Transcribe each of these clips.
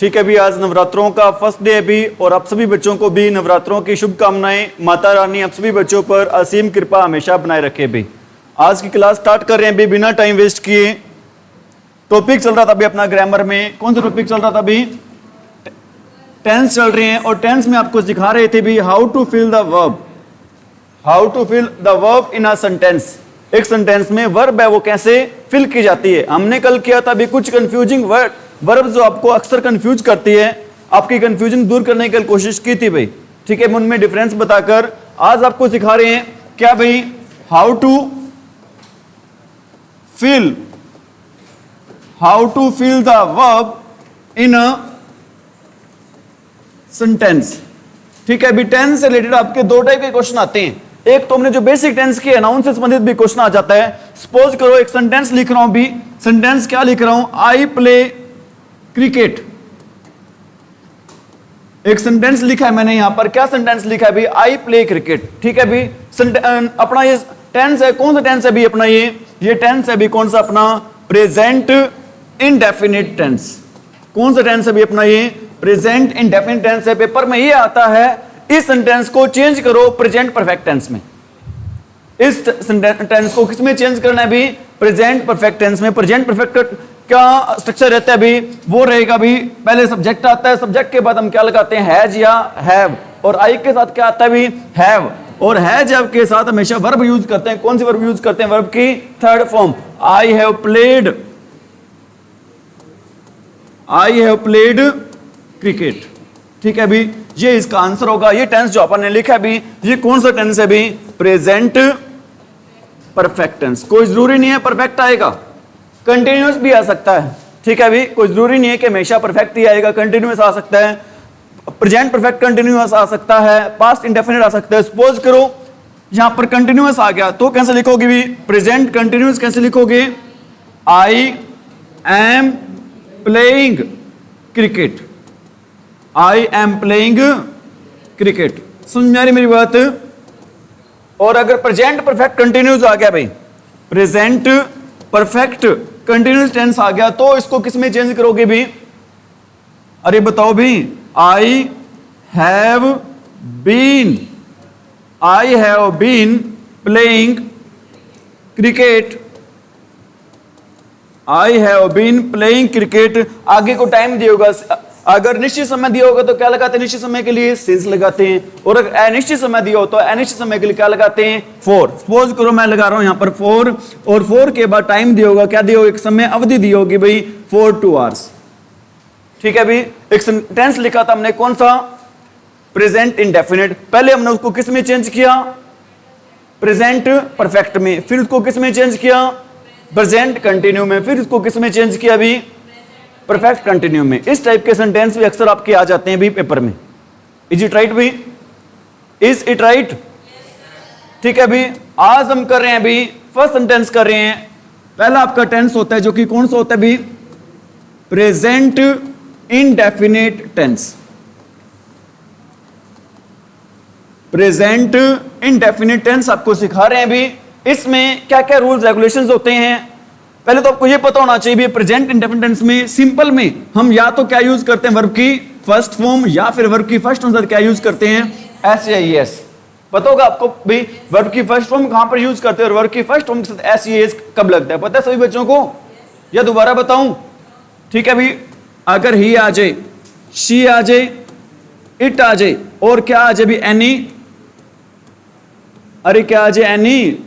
ठीक है भी, आज नवरात्रों का फर्स्ट डे है भी, और आप सभी बच्चों को भी नवरात्रों की शुभकामनाएं। माता रानी आप सभी बच्चों पर असीम कृपा हमेशा बनाए रखे भी। आज की क्लास स्टार्ट कर रहे हैं भी बिना टाइम वेस्ट किए। टॉपिक चल रहा था अभी अपना ग्रामर में, कौन सा टॉपिक चल रहा था अभी? टेंस चल रहे हैं, और टेंस में आपको सिखा रहे थे भी how to fill the verb, how to fill the verb in a sentence. एक सेंटेंस में वर्ब है वो कैसे फिल की जाती है। हमने कल किया था भी कुछ कंफ्यूजिंग वर्ब जो आपको अक्सर कंफ्यूज करती है, आपकी कंफ्यूजन दूर करने की कोशिश की थी भाई। ठीक है, उनमें डिफरेंस बताकर आज आपको सिखा रहे हैं क्या भाई, how to fill the verb in a sentence. ठीक है, अभी टेंस से रिलेटेड आपके दो टाइप के क्वेश्चन आते हैं। एक तो हमने जो बेसिक टेंस की है नाउन से संबंधित भी क्वेश्चन आ जाता है। सपोज करो एक सेंटेंस लिख रहा हूं भी, सेंटेंस क्या लिख रहा हूं, आई प्ले क्रिकेट। एक सेंटेंस लिखा है मैंने यहां पर, क्या सेंटेंस लिखा है भी, आई प्ले क्रिकेट। ठीक है भी, अपना ये टेंस है, कौन सा टेंस है भी अपना, ये टेंस है भी कौन सा अपना, प्रेजेंट इंडेफिनिट टेंस। कौन सा टेंस है भी अपना, ये प्रेजेंट इंडेफिनिट टेंस है। पेपर में ये आता है इस सेंटेंस को चेंज करो प्रेजेंट परफेक्ट टेंस में। इस टेंस को किसमें चेंज करना है भी, प्रेजेंट परफेक्ट टेंस में। प्रेजेंट परफेक्ट क्या स्ट्रक्चर रहता है भी, वो रहेगा भी पहले सब्जेक्ट आता है, सब्जेक्ट के बाद हम क्या लगाते हैं, हैज या हैव, और आई के साथ क्या आता है भी, हैव। और हैज के साथ हमेशा वर्ब यूज करते हैं। कौन सी वर्ब यूज करते हैं, वर्ब की third form, I have played cricket. ठीक है भी, ये इसका आंसर होगा। ये टेंस जो अपन ने लिखा है भी, ये कौन सा टेंस है भी, प्रेजेंट परफेक्ट टेंस। कोई जरूरी नहीं है परफेक्ट आएगा, कंटिन्यूअस भी आ सकता है। ठीक है भी, कोई जरूरी नहीं है कि हमेशा परफेक्ट ही आएगा, कंटिन्यूअस आ सकता है, प्रेजेंट परफेक्ट कंटिन्यूअस आ सकता है, पास्ट इंडेफिनिट आ सकता है। सपोज करो यहां पर कंटिन्यूअस आ गया तो कैसे लिखोगे भी, प्रेजेंट कंटिन्यूअस कैसे लिखोगे, I am playing cricket, I am playing cricket. समझ में आ रही मेरी बात? और अगर प्रेजेंट परफेक्ट कंटिन्यूअस आ गया भाई, प्रेजेंट परफेक्ट कंटिन्यूअस टेंस आ गया तो इसको किस में चेंज करोगे भी, अरे बताओ भी, I have been playing cricket, I have been playing cricket. आगे को टाइम दिया होगा, अगर निश्चित समय दिया होगा तो क्या लगाते हैं, निश्चित समय के लिए सिंस लगाते हैं, और अगर अनिश्चित समय दिया हो तो अनिश्चित समय के लिए क्या लगाते हैं, फॉर। सपोज करो मैं लगा रहा हूं यहां पर फॉर, और फॉर के बाद टाइम दिया होगा, क्या दिया होगा, एक समय अवधि दी होगी भाई, 4 2 आवर्स। ठीक है भी, एक सेंटेंस लिखा था हमने कौन सा, प्रेजेंट इंडेफिनिट। पहले हमने उसको किस में चेंज किया, प्रेजेंट परफेक्ट में, फिर उसको किस में चेंज किया, प्रेजेंट कंटिन्यू में, फिर उसको किस में चेंज किया भी, परफेक्ट कंटिन्यू में। इस टाइप के सेंटेंस भी अक्सर आपके आ जाते हैं भी पेपर में। इज इट राइट भी, इज इट राइट? ठीक है भी, आज हम कर रहे हैं भी फर्स्ट सेंटेंस कर रहे हैं। पहला आपका टेंस होता है जो कि कौन सा होता है भी, present indefinite tense. Present indefinite tense आपको सिखा रहे हैं भी। इसमें क्या क्या रूल्स रेगुलेशंस होते हैं, पहले तो आपको ये पता होना चाहिए भी, प्रेजेंट इंडेफिनिट टेंस में सिंपल में हम या तो क्या यूज करते हैं, वर्ब की फर्स्ट फॉर्म, या फिर वर्ब की फर्स्ट फॉर्म क्या यूज करते हैं, एस या ईएस। पता होगा आपको भी वर्ब की फर्स्ट फॉर्म कहां पर यूज करते हैं, और वर्ब की फर्स्ट फॉर्म के साथ एस या ईएस कब लगता है, पता है सभी बच्चों को, या दोबारा बताऊं? ठीक है भी, अगर ही आ जाए, शी आ जाए, इट आ जाए, और क्या आ जाए भी, एनी, अरे क्या आ जाए, एनी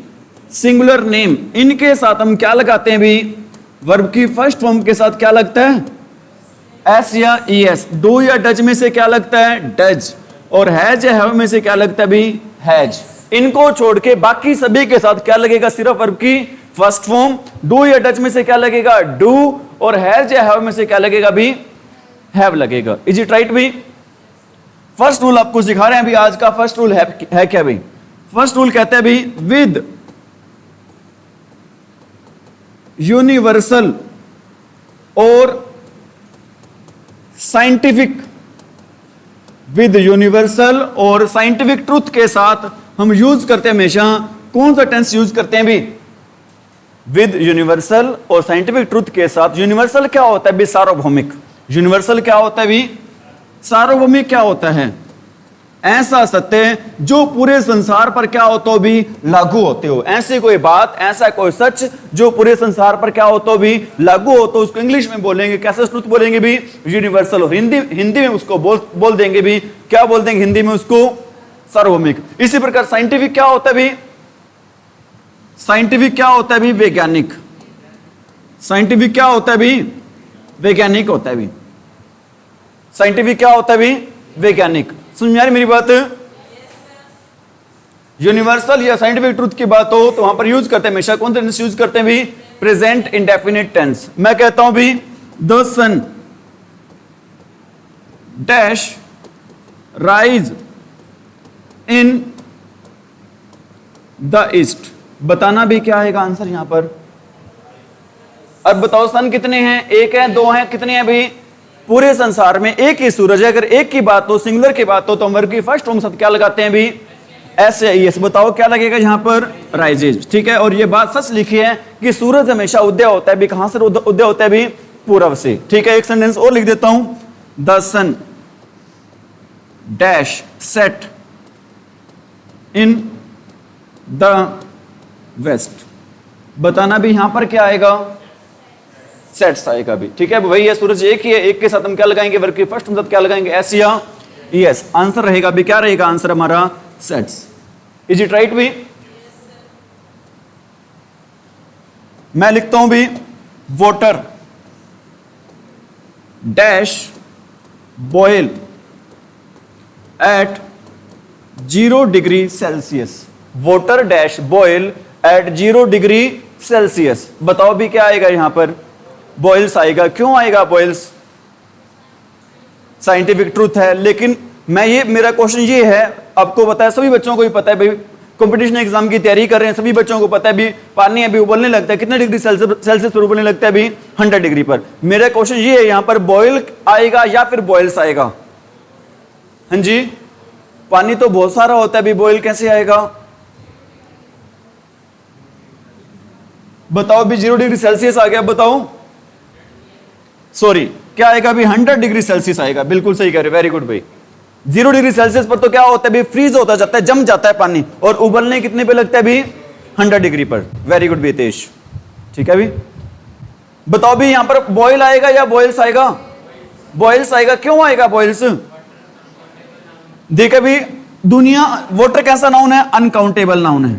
सिंगुलर नेम, इनके साथ हम क्या लगाते हैं भी, वर्ब की फर्स्ट फॉर्म के साथ क्या लगता है, एस या ईएस। डू या डज में से क्या लगता है, डज, और हैज या हैव में से क्या लगता है भी, हैज। इनको छोड़ के बाकी सभी के साथ क्या लगेगा, सिर्फ वर्ब की फर्स्ट फॉर्म। डू या डज में से क्या लगेगा, डू, और हैज या हैव में से क्या लगेगा भी, हैव लगेगा। इज इट राइट भी? फर्स्ट रूल आपको सिखा रहे हैं भी, आज का फर्स्ट रूल है क्या भी, फर्स्ट रूल कहते हैं भी, विद यूनिवर्सल और साइंटिफिक, विद यूनिवर्सल और साइंटिफिक ट्रूथ के साथ हम यूज करते हैं हमेशा कौन सा टेंस यूज करते हैं भी, विद यूनिवर्सल और साइंटिफिक ट्रूथ के साथ। यूनिवर्सल क्या होता है भी, सार्वभौमिक। यूनिवर्सल क्या होता है भी? सार्वभौमिक क्या होता है? ऐसा सत्य जो पूरे संसार पर क्या होता हो भी लागू होते हो। ऐसी कोई बात, ऐसा कोई सच जो पूरे संसार पर क्या होता हो भी लागू हो, तो उसको इंग्लिश में बोलेंगे कैसे ट्रुथ बोलेंगे भी? यूनिवर्सल। और हिंदी में उसको बोल देंगे भी, क्या बोल देंगे हिंदी में उसको? सार्वभौमिक। इसी प्रकार साइंटिफिक क्या होता है भी? साइंटिफिक क्या होता है भी? वैज्ञानिक। साइंटिफिक क्या होता है भी? वैज्ञानिक होता है भी। साइंटिफिक क्या होता है भी? वैज्ञानिक। समझ में आ रही मेरी बात? यूनिवर्सल या साइंटिफिक ट्रूथ की बात हो तो वहां पर यूज करते हैं हमेशा कौन सा टेंस यूज करते हैं भी? Present indefinite tense. मैं कहता हूं भी the sun dash rise in the east. बताना भी क्या आएगा आंसर यहां पर? अब बताओ सन कितने हैं? एक है, दो हैं, कितने हैं भाई? पूरे संसार में एक ही सूरज है। अगर एक की बात हो, सिंगुलर की बात हो, तो हम वर्ग की फर्स्ट फॉर्म साथ क्या लगाते हैं भी? SAES। बताओ क्या लगेगा यहां पर? राइजेज। ठीक है। और ये बात सच लिखी है कि सूरज हमेशा उदय होता है भी। कहां से उदय होता है भी? पूर्व से। ठीक है। एक सेंटेंस और लिख देता हूं, the sun dash set in the west. बताना भी यहां पर क्या आएगा? सेट्स आएगा भी। ठीक है। वही है, सूरज एक ही है, एक के साथ हम क्या लगाएंगे? वर्ग की फर्स्ट फॉर्म साथ क्या लगाएंगे? एस या यस। आंसर रहेगा भी क्या रहेगा? आंसर हमारा सेट्स। इज इट राइट भी? मैं लिखता हूं भी water dash boil at 0 degree Celsius. Water dash boil at 0 degree Celsius. बताओ भी क्या आएगा यहां पर? बॉयल्स आएगा। क्यों आएगा बॉयल्स? साइंटिफिक ट्रूथ है। लेकिन मेरा क्वेश्चन ये है, आपको पता है, सभी बच्चों को ही पता है भाई, कंपटीशन एग्जाम की तैयारी कर रहे हैं, सभी बच्चों को पता है भी पानी अभी उबलने लगता है कितने डिग्री सेल्सियस पर उबलने लगता है भी? 100 डिग्री पर। मेरा क्वेश्चन ये है, यहां पर बॉयल आएगा या फिर बॉयल्स आएगा? हाँ जी, पानी तो बहुत सारा होता है भी, बॉयल कैसे आएगा? बताओ भी 0 डिग्री सेल्सियस आ गया, बताओ। सॉरी, क्या आएगा भी? 100 डिग्री सेल्सियस आएगा। बिल्कुल सही कह रहे, वेरी गुड भाई। 0 डिग्री सेल्सियस पर तो क्या होता है भी? फ्रीज होता जाता है, जम जाता है पानी। और उबलने कितने पे लगता है भी? 100 डिग्री पर। वेरी गुड बेतेश। ठीक है भी। बताओ भी यहां पर बॉयल आएगा या बॉयल्स आएगा? बॉयल्स आएगा। क्यों आएगा बॉयल्स? देखिए भी, दुनिया वाटर कैसा नाउन है? अनकाउंटेबल नाउन है।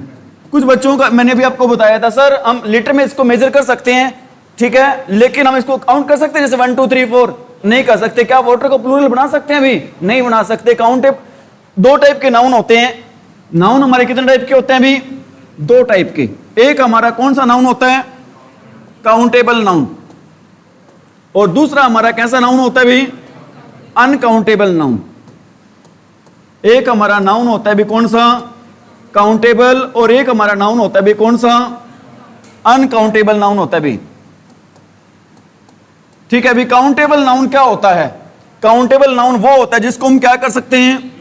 कुछ बच्चों का मैंने भी आपको बताया था, सर हम लीटर में इसको मेजर कर सकते हैं, ठीक है, लेकिन हम इसको काउंट कर सकते हैं जैसे 1 2 3 4? नहीं कर सकते। क्या वाटर को प्लूरल बना सकते हैं भी? नहीं बना सकते। काउंटेबल 2 टाइप के नाउन होते हैं। नाउन हमारे कितने टाइप के होते हैं भी? 2 टाइप के। एक हमारा कौन सा नाउन होता है? Countable noun. और दूसरा हमारा कैसा नाउन होता है भी? Uncountable noun. एक हमारा नाउन होता है भी कौन सा? काउंटेबल। और एक हमारा नाउन होता है भी कौन सा? अनकाउंटेबल नाउन होता है भी। ठीक है अभी काउंटेबल नाउन क्या होता है? काउंटेबल नाउन वो होता है जिसको हम क्या कर सकते हैं?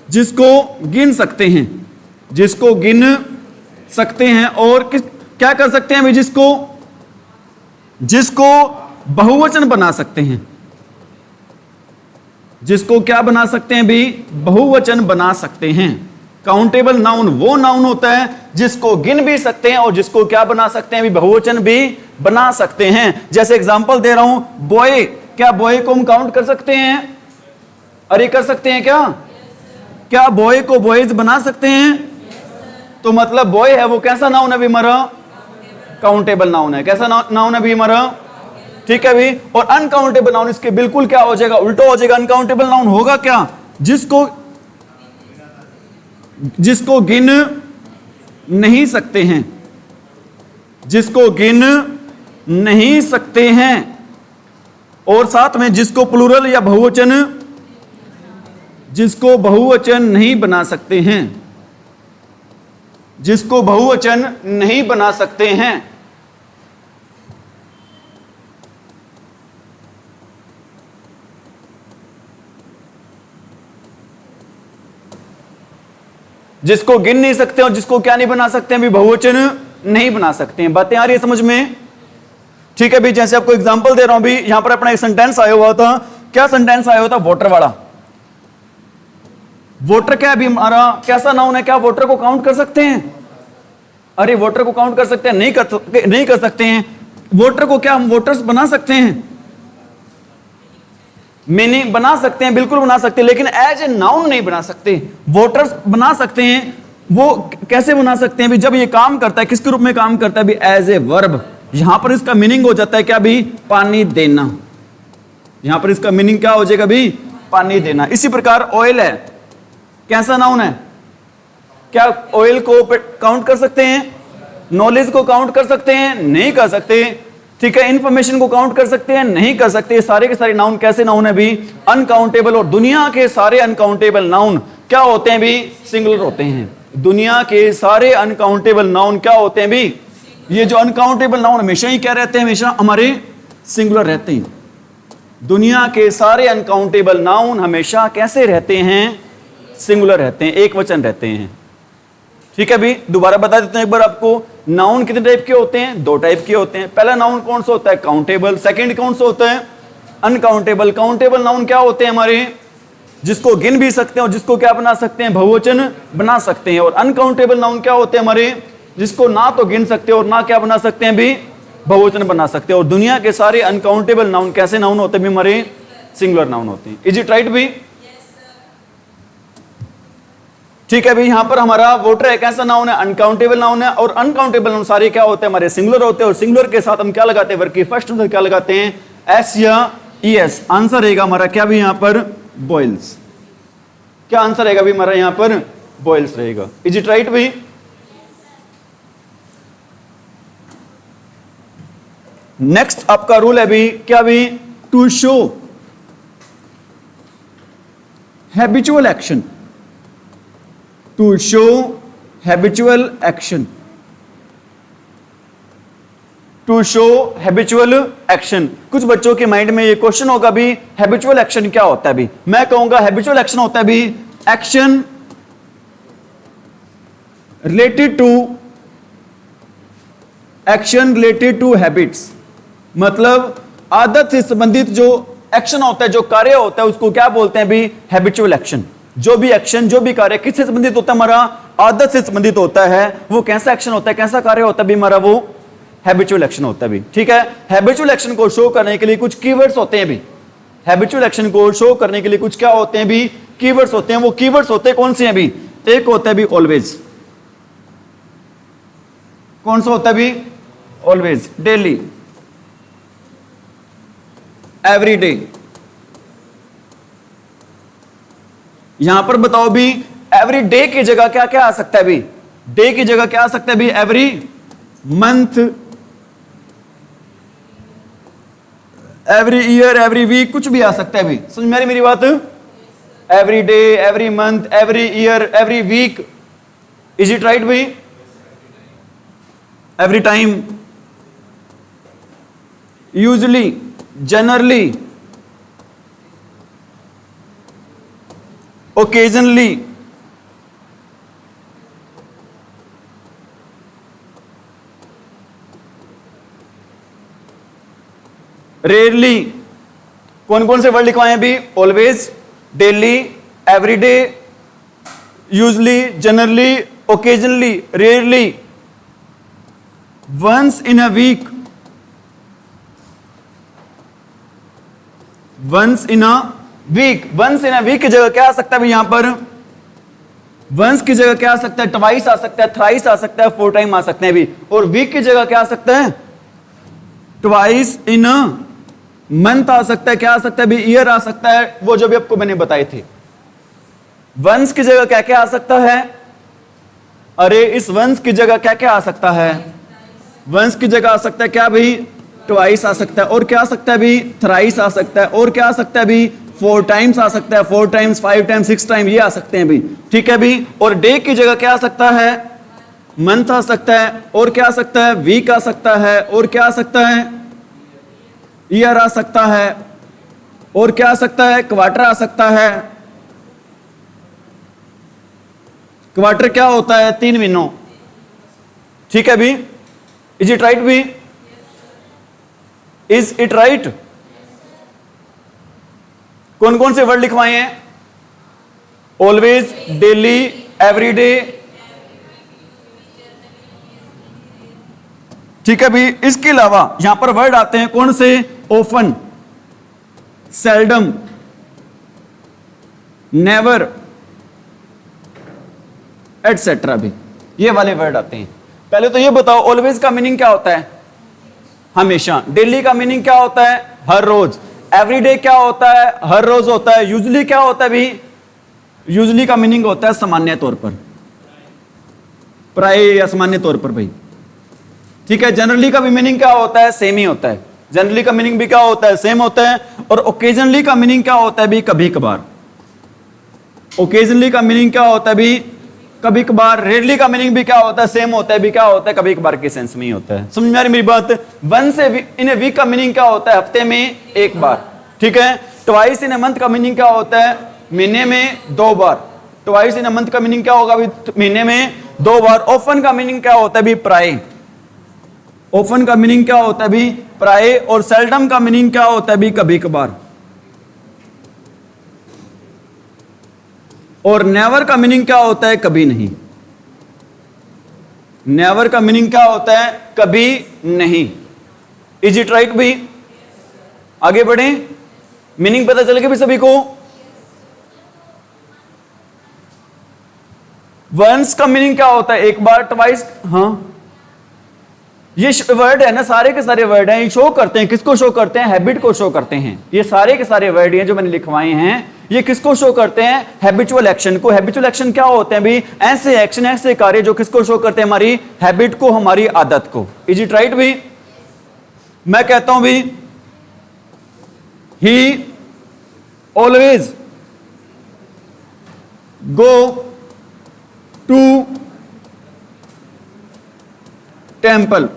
जिसको गिन सकते हैं। जिसको गिन सकते हैं। और क्या कर सकते हैं? जिसको बहुवचन बना सकते हैं। जिसको क्या बना सकते हैं भी? बहुवचन बना सकते हैं। काउंटेबल नाउन वो नाउन होता है जिसको गिन भी सकते हैं और जिसको क्या बना सकते हैं भी? बहुवचन भी बना सकते हैं। जैसे एग्जांपल दे रहा हूं, बॉय। क्या बॉय को हम काउंट कर सकते हैं? अरे कर सकते हैं क्या? क्या बॉय को बॉयज बना सकते हैं? तो मतलब बॉय है वो कैसा नाउन है भी हमारा? काउंटेबल नाउन है। कैसा नाउन है भी हमारा? ठीक है भी। और अनकाउंटेबल नाउन इसके बिल्कुल क्या हो जाएगा? उल्टा हो जाएगा। अनकाउंटेबल नाउन होगा क्या? जिसको गिन नहीं सकते हैं। जिसको गिन नहीं सकते हैं। और साथ में जिसको प्लूरल या बहुवचन, जिसको बहुवचन नहीं बना सकते हैं। जिसको बहुवचन नहीं बना सकते हैं। जिसको गिन नहीं सकते और जिसको क्या नहीं बना सकते हैं भी? बहुवचन नहीं बना सकते हैं। बातें आ रही है समझ में? ठीक है भी, जैसे आपको एग्जांपल दे रहा हूं भी, यहां पर अपना एक सेंटेंस आया हुआ था। क्या सेंटेंस आया हुआ था? वोटर वाला। वोटर क्या भी हमारा कैसा नाउन है? क्या वोटर को काउंट कर सकते हैं? अरे वोटर को काउंट कर सकते हैं? नहीं कर सकते हैं। वोटर को क्या हम वोटर्स बना सकते हैं? मीनिंग बना सकते हैं, बिल्कुल बना सकते हैं, लेकिन एज ए नाउन नहीं बना सकते। वोटर्स बना सकते हैं। वो कैसे बना सकते हैं भी? जब ये काम करता है, किसके रूप में काम करता है भी? As a verb. यहां पर इसका मीनिंग हो जाता है क्या भी? पानी देना। यहां पर इसका मीनिंग क्या हो जाएगा भी? पानी देना। इसी प्रकार ऑयल है, कैसा नाउन है? क्या ऑयल को काउंट कर सकते हैं? नॉलेज को काउंट कर सकते हैं? नहीं कर सकते। ठीक है, इंफॉर्मेशन को काउंट कर सकते हैं? नहीं कर सकते। सारे के सारे नाउन कैसे नाउन है भी? अनकाउंटेबल। और दुनिया के सारे अनकाउंटेबल नाउन क्या होते हैं भी? सिंगुलर होते हैं। दुनिया के सारे अनकाउंटेबल नाउन क्या होते हैं भी? ये जो अनकाउंटेबल नाउन हमेशा ही क्या रहते हैं? हमेशा हमारे सिंगुलर रहते हैं। दुनिया के सारे अनकाउंटेबल नाउन हमेशा कैसे रहते हैं? सिंगुलर रहते हैं, एक वचन रहते हैं। ठीक है भी, दोबारा बता देते हैं एक बार आपको। नाउन कितने टाइप के होते हैं? दो टाइप के होते हैं। पहला नाउन कौन सा होता है? काउंटेबल। सेकंड कौन सा होता है? अनकाउंटेबल। काउंटेबल नाउन क्या होते हैं हमारे? जिसको गिन भी सकते हैं और जिसको क्या बना सकते हैं? बहुवचन बना सकते हैं। और अनकाउंटेबल नाउन क्या होते हैं हमारे? जिसको ना तो गिन सकते और ना क्या बना सकते हैं भी? बहुवचन बना सकते हैं। और दुनिया के सारे अनकाउंटेबल नाउन कैसे नाउन होते हैं भी? हमारे सिंगुलर नाउन होते हैं। इज इट राइट भी? ठीक है भाई, यहां पर हमारा वोटर एक ऐसा नाउन है, अनकाउंटेबल नाउन है। और अनकाउंटेबल नाउन सारे क्या होते हैं? हमारे सिंगुलर होते हैं। और सिंगुलर के साथ हम क्या लगाते हैं? वर्ग की फर्स्ट में क्या लगाते हैं? एस या ई एस। आंसर रहेगा हमारा क्या भी यहां पर? बॉयल्स। क्या आंसर रहेगा भी हमारा यहां पर? बॉयल्स रहेगा। इज इट राइट भाई? नेक्स्ट आपका रूल है भी क्या भी? To show habitual action. To show habitual action. To show habitual action. कुछ बच्चों के माइंड में ये क्वेश्चन होगा भी, हैबिचुअल एक्शन क्या होता है भी? मैं कहूंगा हैबिचुअल एक्शन होता है भी एक्शन रिलेटेड टू हैबिट्स। मतलब आदत से संबंधित जो एक्शन होता है, जो कार्य होता है, उसको क्या बोलते हैं भी? Habitual action. जो भी एक्शन, जो भी कार्य किससे संबंधित होता है? हमारा आदत से संबंधित होता है। वो कैसा एक्शन होता है, कैसा कार्य होता है भी? हमारा वो हैबिचुअल एक्शन होता है भी। ठीक है, हैबिचुअल एक्शन को शो करने के लिए कुछ कीवर्ड्स होते हैं भी। हैबिचुअल एक्शन को शो करने के लिए कुछ क्या होते हैं भी? कीवर्ड्स होते हैं। वो कीवर्ड्स होते हैं कौन से हैं भी? एक होता है भी ऑलवेज। कौन सा होता है भी? ऑलवेज। Daily, every day. यहां पर बताओ भी एवरी डे की जगह क्या क्या आ सकता है भी? डे की जगह क्या आ सकता है भी? Every month, every year, every week, कुछ भी आ सकता है भी। समझ में मेरी बात? Every day, every month, every year, every week. Is it right भी? Every time, usually, generally, occasionally, rarely। कौन कौन से वर्ड लिखवाए हैं भी? Always, daily, everyday, usually, generally, occasionally, rarely, once in a week, once in a week. Once in a week की जगह क्या आ सकता है यहां पर? वंस की जगह क्या आ सकता है? ट्वाइस आ सकता है, थ्राइस आ सकता है, फोर टाइम आ सकते हैं भी। और वीक की जगह क्या आ सकता है? ट्वाइस इन अ मंथ आ सकता है। क्या आ सकता है भी? ईयर आ सकता है। वो जो भी आपको मैंने बताए थे। वंस की जगह क्या क्या आ सकता है? अरे इस वंस की जगह क्या क्या आ सकता है? वंस की जगह आ सकता है क्या भी? ट्वाइस आ सकता है। और क्या आ सकता है भी? थ्राइस आ सकता है। और क्या आ सकता है भी? फोर टाइम्स आ सकता है। Four times, five times, six time, ये आ सकते हैं भी। ठीक है भी। और डे की जगह क्या आ सकता है? मंथ आ सकता है। और क्या आ सकता है? वीक आ सकता है। और क्या आ सकता है? ईयर आ सकता है। और क्या आ सकता है? क्वार्टर आ सकता है। क्वार्टर क्या होता है? 3 महीनों। ठीक है भी। इज इट राइट भी? Is it right? कौन कौन से वर्ड लिखवाए हैं? Always, daily, everyday. ठीक है भाई, इसके अलावा यहां पर वर्ड आते हैं कौन से? ओफन, सेल्डम, नेवर, एटसेट्रा भी, ये वाले वर्ड आते हैं। पहले तो ये बताओ, ऑलवेज का मीनिंग क्या होता है? हमेशा। डेली का मीनिंग क्या होता है? हर रोज। एवरीडे क्या होता है? हर रोज होता है। यूजुअली क्या होता है भी? यूजुअली का मीनिंग होता है सामान्य तौर पर, प्राय या सामान्य तौर पर भाई। ठीक है। जनरली का भी मीनिंग क्या होता है? सेम ही होता है। जनरली का मीनिंग भी क्या होता है? सेम होता है। और ओकेजनली का मीनिंग क्या होता है भी? कभी कभार। ओकेजनली का मीनिंग क्या होता है भी? कभी कभार। रेयरली का मीनिंग भी क्या होता है? सेम होता है भी, क्या होता है? कभी कभार के सेंस में ही होता है। समझ में आ रही मेरी बात? वन से इन ए वीक का मीनिंग क्या होता है? हफ्ते में एक बार। ठीक है। ट्वाइस इन ए मंथ का मीनिंग क्या होता है? महीने में 2 बार। ट्वाइस इन ए मंथ का मीनिंग क्या होगा भी? महीने में 2 बार। ऑफन का मीनिंग क्या होता है भी? प्राय। ऑफन का मीनिंग क्या होता है भी? प्राय। और सेल्डम का मीनिंग क्या होता है भी? कभी कभार। और नेवर का मीनिंग क्या होता है? कभी नहीं। नेवर का मीनिंग क्या होता है? कभी नहीं। इज इट राइट भी? आगे बढ़े, मीनिंग पता चल गया भी सभी को? वंस का मीनिंग क्या होता है? एक बार। ट्वाइस, हाँ, ये वर्ड है ना, सारे के सारे वर्ड हैं, ये शो करते हैं, किसको शो करते हैं? हैबिट को शो करते हैं। ये सारे के सारे वर्ड हैं जो मैंने लिखवाए हैं, ये किसको शो करते हैं? हैबिचुअल एक्शन को। हैबिचुअल एक्शन क्या होते हैं भी? ऐसे एक्शन, ऐसे कार्य जो किसको शो करते हैं? हमारी हैबिट को, हमारी आदत को। इज इट राइट भी? मैं कहता हूं भी, he always go to temple.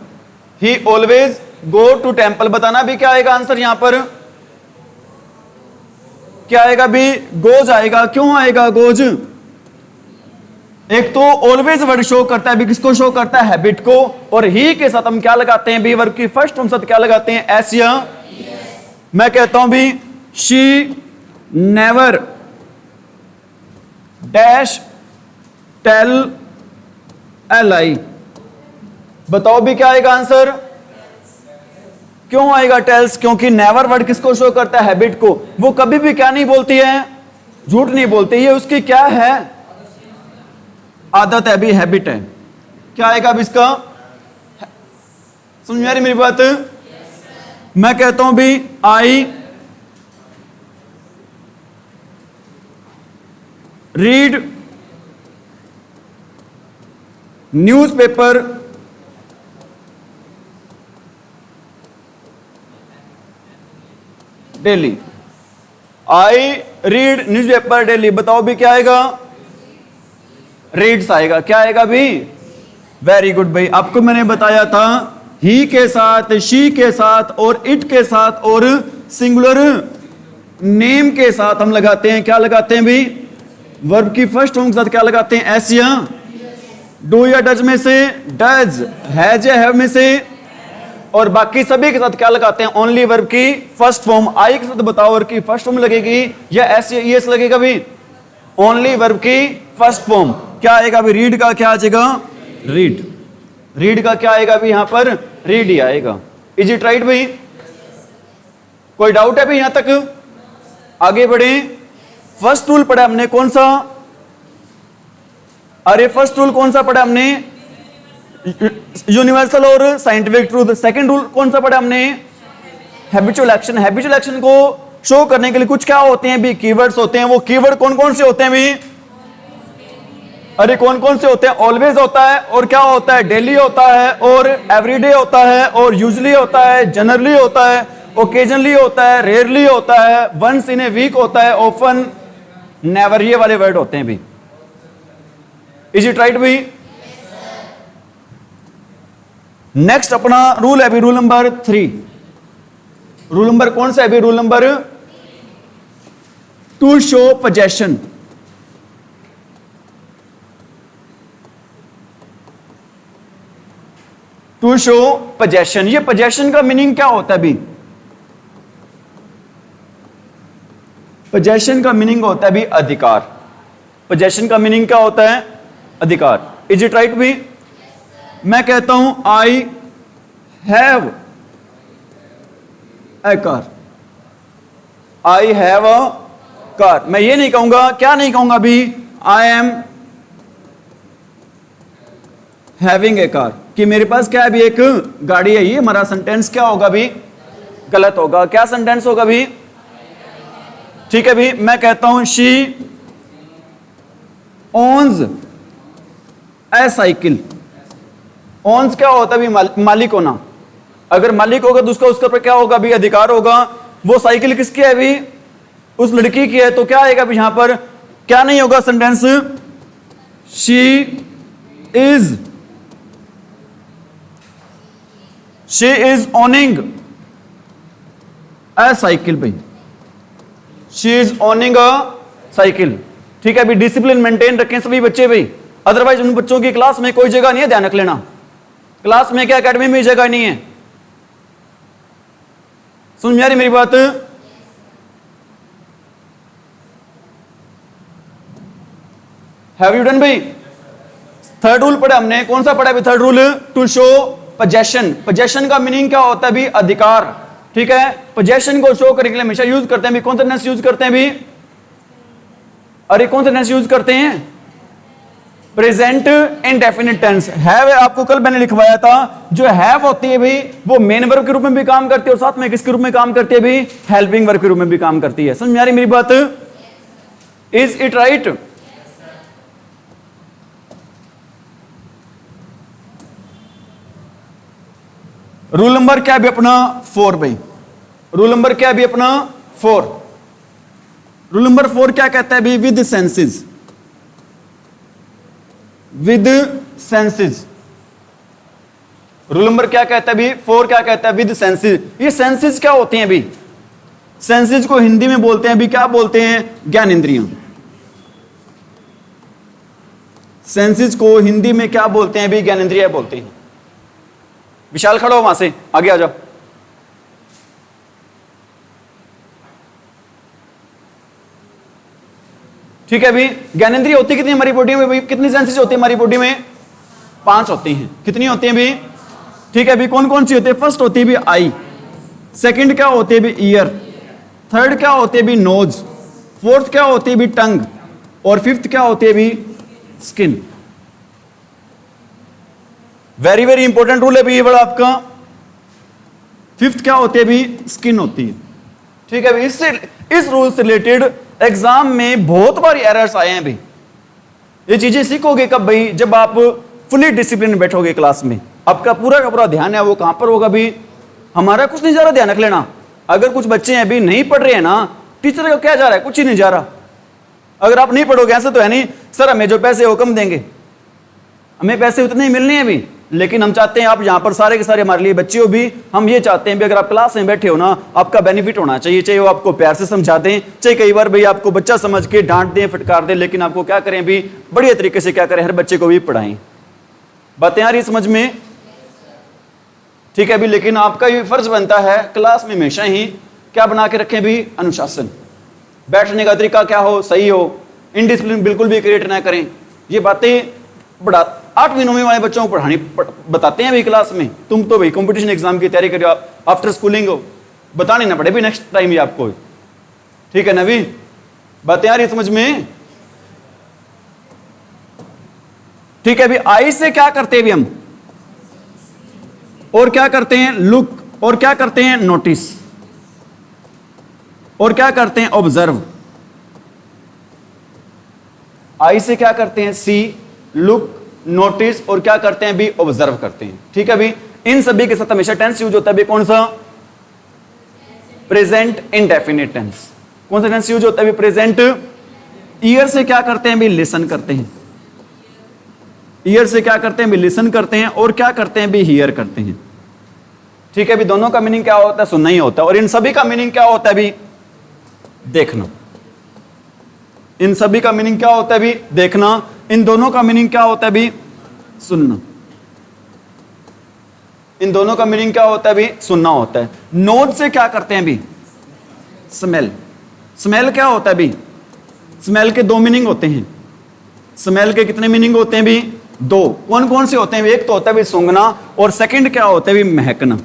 He always go to temple. बताना भी क्या आएगा आंसर यहां पर? क्या आएगा भी? गोज आएगा। क्यों आएगा गोज? एक तो ऑलवेज वर्ड शो करता है भी, किसको शो करता है? हैबिट को। और ही के साथ हम क्या लगाते हैं भी? वर्ग की फर्स्ट फॉर्म साथ क्या लगाते हैं? एस या। मैं कहता हूं भी, she never dash tell a lie. बताओ भी क्या आएगा आंसर? क्यों आएगा टेल्स? क्योंकि नेवर वर्ड किसको शो करता है? हैबिट को। वो कभी भी क्या नहीं बोलती है? झूठ नहीं बोलती। ये उसकी क्या है? आदत है भी, हैबिट है। क्या आएगा अब इसका? समझ में आ रही मेरी बात? मैं कहता हूं भी, I read newspaper daily. I read newspaper daily. बताओ भी क्या आएगा? रीड्स आएगा। क्या आएगा भी? वेरी गुड भाई। आपको मैंने बताया था, ही के साथ, शी के साथ और इट के साथ और सिंगुलर नेम के साथ हम लगाते हैं, क्या लगाते हैं भी? वर्ब की फर्स्ट फॉर्म के साथ क्या लगाते हैं? एस या डू या डज में से डज, हैज या हैव में से, और बाकी सभी के साथ क्या लगाते हैं? ओनली वर्ब की फर्स्ट फॉर्म। आई के साथ बताओ वर्ब की फर्स्ट फॉर्म लगेगी या एस या ईएस लगेगा भी? ओनली वर्ब की फर्स्ट फॉर्म। क्या आएगा भी? रीड का क्या आ जाएगा? रीड। रीड का क्या आएगा भी? यहां पर रीड ही आएगा। इज इट राइट भाई? कोई डाउट है भी यहां तक? आगे बढ़े। फर्स्ट रूल पढ़ा हमने कौन सा? अरे फर्स्ट रूल कौन सा पढ़ा हमने? यूनिवर्सल और साइंटिफिक ट्रूथ। सेकंड रूल कौन सा पढ़ा हमने? Habitual action. हैबिचुअल एक्शन को शो करने के लिए कुछ क्या होते हैं भी? कीवर्ड्स होते हैं। वो कीवर्ड कौन कौन से होते हैं भी? अरे कौन कौन से होते हैं? ऑलवेज होता है, और क्या होता है? डेली होता है, और एवरीडे होता है, और यूजुअली होता है, जनरली होता है, ओकेजनली होता है, रेयरली होता है, वंस इन ए वीक होता है, ऑफन, नेवर, ये वाले वर्ड होते हैं भी। इज इट राइट भी? नेक्स्ट अपना रूल है अभी रूल नंबर 3। रूल नंबर कौन सा है अभी? Rule number to show possession. To show possession. ये पोजेशन का मीनिंग क्या होता है अभी? पोजेशन का मीनिंग होता है भी अधिकार। पोजेशन का मीनिंग क्या होता है? अधिकार। इज इट राइट भी? मैं कहता हूं I have a car, I have a car. मैं ये नहीं कहूंगा, क्या नहीं कहूंगा भी, I am having a car, कि मेरे पास क्या है भी एक गाड़ी है। ये हमारा सेंटेंस क्या होगा भी? गलत होगा। क्या सेंटेंस होगा भी? ठीक है भी, मैं कहता हूं she owns a cycle. Owns क्या होता है भी? मालिक होना। अगर मालिक होगा तो उसका उसके ऊपर क्या होगा भी? अधिकार होगा। वो साइकिल किसकी है भी? उस लड़की की है। तो क्या आएगा भी यहां पर? क्या नहीं होगा sentence? She is owning a cycle भाई, she is owning a cycle. ठीक है भी, डिसिप्लिन मेंटेन रखें सभी बच्चे भाई, अदरवाइज उन बच्चों की क्लास में कोई जगह नहीं है, ध्यान रख लेना। क्लास में क्या, एकेडमी में जगह नहीं है। सुन यार मेरी बात। हैव यू डन भाई? थर्ड रूल पढ़ा हमने, कौन सा पढ़ा है? Third rule, to show possession. Possession का मीनिंग क्या होता है भी? अधिकार। ठीक है, पोजेशन को शो करने के लिए हमेशा यूज करते हैं भी, कौन सा टेंस यूज करते हैं भी? अरे कौन सा टेंस यूज करते हैं? Present indefinite tense. हैव आपको कल मैंने लिखवाया था, जो हैव होती है भी वो मेन वर्ब के रूप में भी काम करती है और साथ में किसके रूप में काम करती है भी? हेल्पिंग वर्ब के रूप में भी काम करती है। समझ में आ रही मेरी बात? Is it right? Rule number क्या भी अपना? 4 भाई। रूल नंबर क्या भी अपना? 4। रूल नंबर 4 क्या कहता है भी? With senses. With senses. Rule number क्या कहता है भी? 4 क्या कहता है? With senses. ये सेंसेस क्या होते हैं भी? सेंसेस को हिंदी में बोलते हैं भी, क्या बोलते हैं? ज्ञान इंद्रियां। सेंसेस को हिंदी में क्या बोलते हैं भी? ज्ञान इंद्रियां बोलते हैं। विशाल खड़ो वहां से, आगे आ जाओ। ठीक है भी, ज्ञानेंद्रिय होती कितनी हमारी बॉडी में भी? कितनी सेंसेस होती है हमारी बॉडी में? 5 होती हैं। कितनी होती हैं भी? ठीक है भी, कौन कौन सी होती है? फर्स्ट होती है भी आई, सेकंड क्या होती है भी? ईयर, थर्ड क्या होती है भी? नोज, फोर्थ क्या होती है भी? टंग, और फिफ्थ क्या होती है भी? Skin. Very very important rule है भी ये बड़ा आपका। फिफ्थ क्या होती है भी? स्किन होती है। ठीक है भी, इससे इस रूल से रिलेटेड एग्जाम में बहुत बार एरर्स आए हैं भी। ये चीजें सीखोगे कब भाई? जब आप फुली डिसिप्लिन बैठोगे क्लास में, आपका पूरा का पूरा ध्यान है वो कहां पर होगा भी? हमारा कुछ नहीं जा रहा, ध्यान रख लेना। अगर कुछ बच्चे अभी नहीं पढ़ रहे हैं ना, टीचर को क्या जा रहा है? कुछ ही नहीं जा रहा। अगर आप नहीं पढ़ोगे, ऐसे तो है नहीं सर हमें जो पैसे वो कम देंगे, हमें पैसे उतने ही मिलने हैं भी, लेकिन हम चाहते हैं आप यहां पर सारे के सारे हमारे लिए बच्चे हो भी। हम ये चाहते हैं भी अगर आप क्लास में बैठे हो ना, आपका बेनिफिट होना चाहिए, चाहे वो आपको प्यार से समझा दें, चाहे कई बार भाई आपको बच्चा समझ के डांट दें, फटकार दें, लेकिन आपको क्या करें भी? बढ़िया तरीके से क्या करें? हर बच्चे को भी पढ़ाएं। बातें आ रही समझ में? ठीक है भी, लेकिन आपका ये फर्ज बनता है क्लास में हमेशा ही क्या बना के रखें भी? अनुशासन। बैठने का तरीका क्या हो? सही हो। इनडिसिप्लिन बिल्कुल भी क्रिएट ना करें। ये बातें बड़ा 8वीं 9वीं वाले बच्चों को पढ़ानी बताते हैं भाई क्लास में। तुम तो भाई कंपटीशन एग्जाम की तैयारी करो, आफ्टर स्कूलिंग हो, बतानी ना पड़े भी नेक्स्ट टाइम ही आपको। ठीक है नवीन, बातें आ रही समझ में? ठीक है भी, आई से क्या करते हैं भी हम? और क्या करते हैं? लुक, और क्या करते हैं? नोटिस, और क्या करते हैं? ऑब्जर्व। आई से क्या करते हैं? सी, लुक, नोटिस, और क्या करते हैं भी? ऑब्जर्व करते हैं। ठीक है भी, इन सभी के साथ हमेशा टेंस यूज होता है भी कौन सा? Present indefinite tense. कौन सा टेंस यूज होता है भी? प्रेजेंट। ईयर से क्या करते हैं भी? लिसन करते हैं। ईयर से क्या करते हैं भी? लिसन करते हैं, और क्या करते हैं भी? हियर करते हैं। ठीक है भी, दोनों का मीनिंग क्या होता है? सुनना ही होता है। और इन सभी का मीनिंग क्या होता है भी? देखना। इन सभी का मीनिंग क्या होता है भी? देखना। इन दोनों का मीनिंग क्या होता है भी? सुनना। इन दोनों का मीनिंग क्या होता है भी? सुनना होता है। नोज से क्या करते हैं भी? स्मेल। स्मेल क्या होता है भी? स्मेल के दो मीनिंग होते हैं। स्मेल के कितने मीनिंग होते हैं भी? दो। कौन कौन से होते हैं? एक तो होता है भी सूंघना, और सेकंड क्या होता है भी? महकना।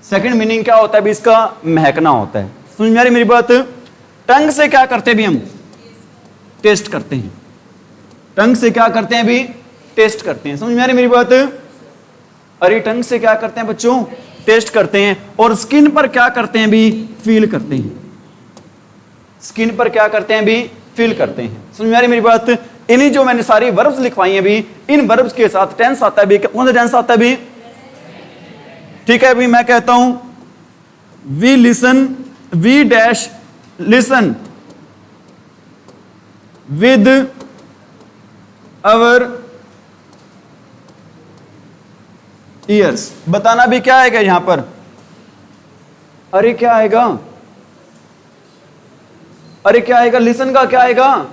सेकंड मीनिंग क्या होता है भी इसका? महकना होता है। समझ में आ रही मेरी बात? टंग से क्या करते हैं भी हम? टेस्ट करते हैं। टंग से क्या करते हैं भी? टेस्ट करते हैं। समझ में आ रही मेरी बात? अरे टंग से क्या करते हैं बच्चों? टेस्ट करते हैं। और स्किन पर क्या करते हैं भी? फील करते हैं। स्किन पर क्या करते हैं भी? फील करते हैं। समझ में आ रही मेरी बात? इन्हीं जो मैंने सारी वर्ब्स लिखवाई हैं भी, इन वर्ब्स के साथ टेंस आता है भी। कौन सा टेंस आता है भी? ठीक है अभी मैं कहता हूं we listen, we dash listen with our ears. बताना भी क्या आएगा यहां पर? अरे क्या आएगा? अरे क्या आएगा? लिसन का क्या आएगा?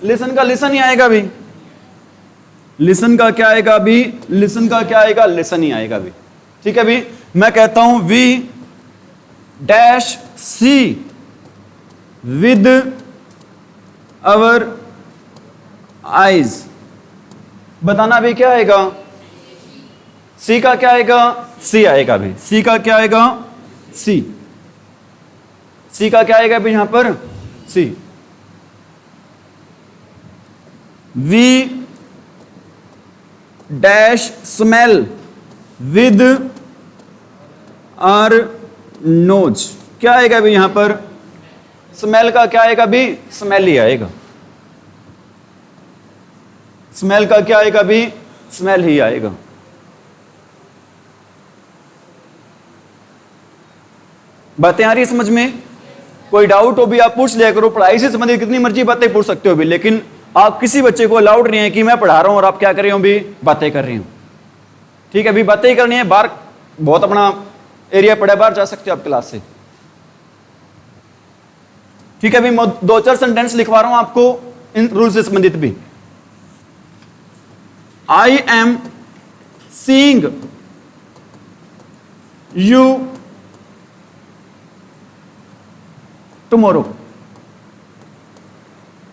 लिसन का लिसन ही आएगा भी। लिसन का क्या आएगा भी? लिसन का क्या आएगा? लिसन ही आएगा भी। ठीक है भी मैं कहता हूं we dash see with our eyes. बताना भी क्या आएगा? सी का क्या आएगा? सी आएगा भी। सी का क्या आएगा? सी। सी का क्या आएगा भी यहां पर? C. We dash smell with our nose. क्या आएगा भी यहां पर? स्मेल का क्या आएगा भी? स्मेल ही आएगा। स्मेल का क्या आएगा भी? स्मेल ही आएगा। बातें आ रही है समझ में? कोई डाउट हो भी आप पूछ लिया करो। पढ़ाई से संबंधित कितनी मर्जी बातें पूछ सकते हो भी, लेकिन आप किसी बच्चे को अलाउड नहीं है कि मैं पढ़ा रहा हूं और आप क्या कर रहे हो भी? बातें कर रहे हो। ठीक है अभी बातें ही करनी है। बाहर बहुत अपना एरिया पड़ा, बाहर जा सकते हो आप क्लास से। ठीक है अभी मैं 2-4 सेंटेंस लिखवा रहा हूं आपको इन रूल से संबंधित भी। I am seeing you tomorrow.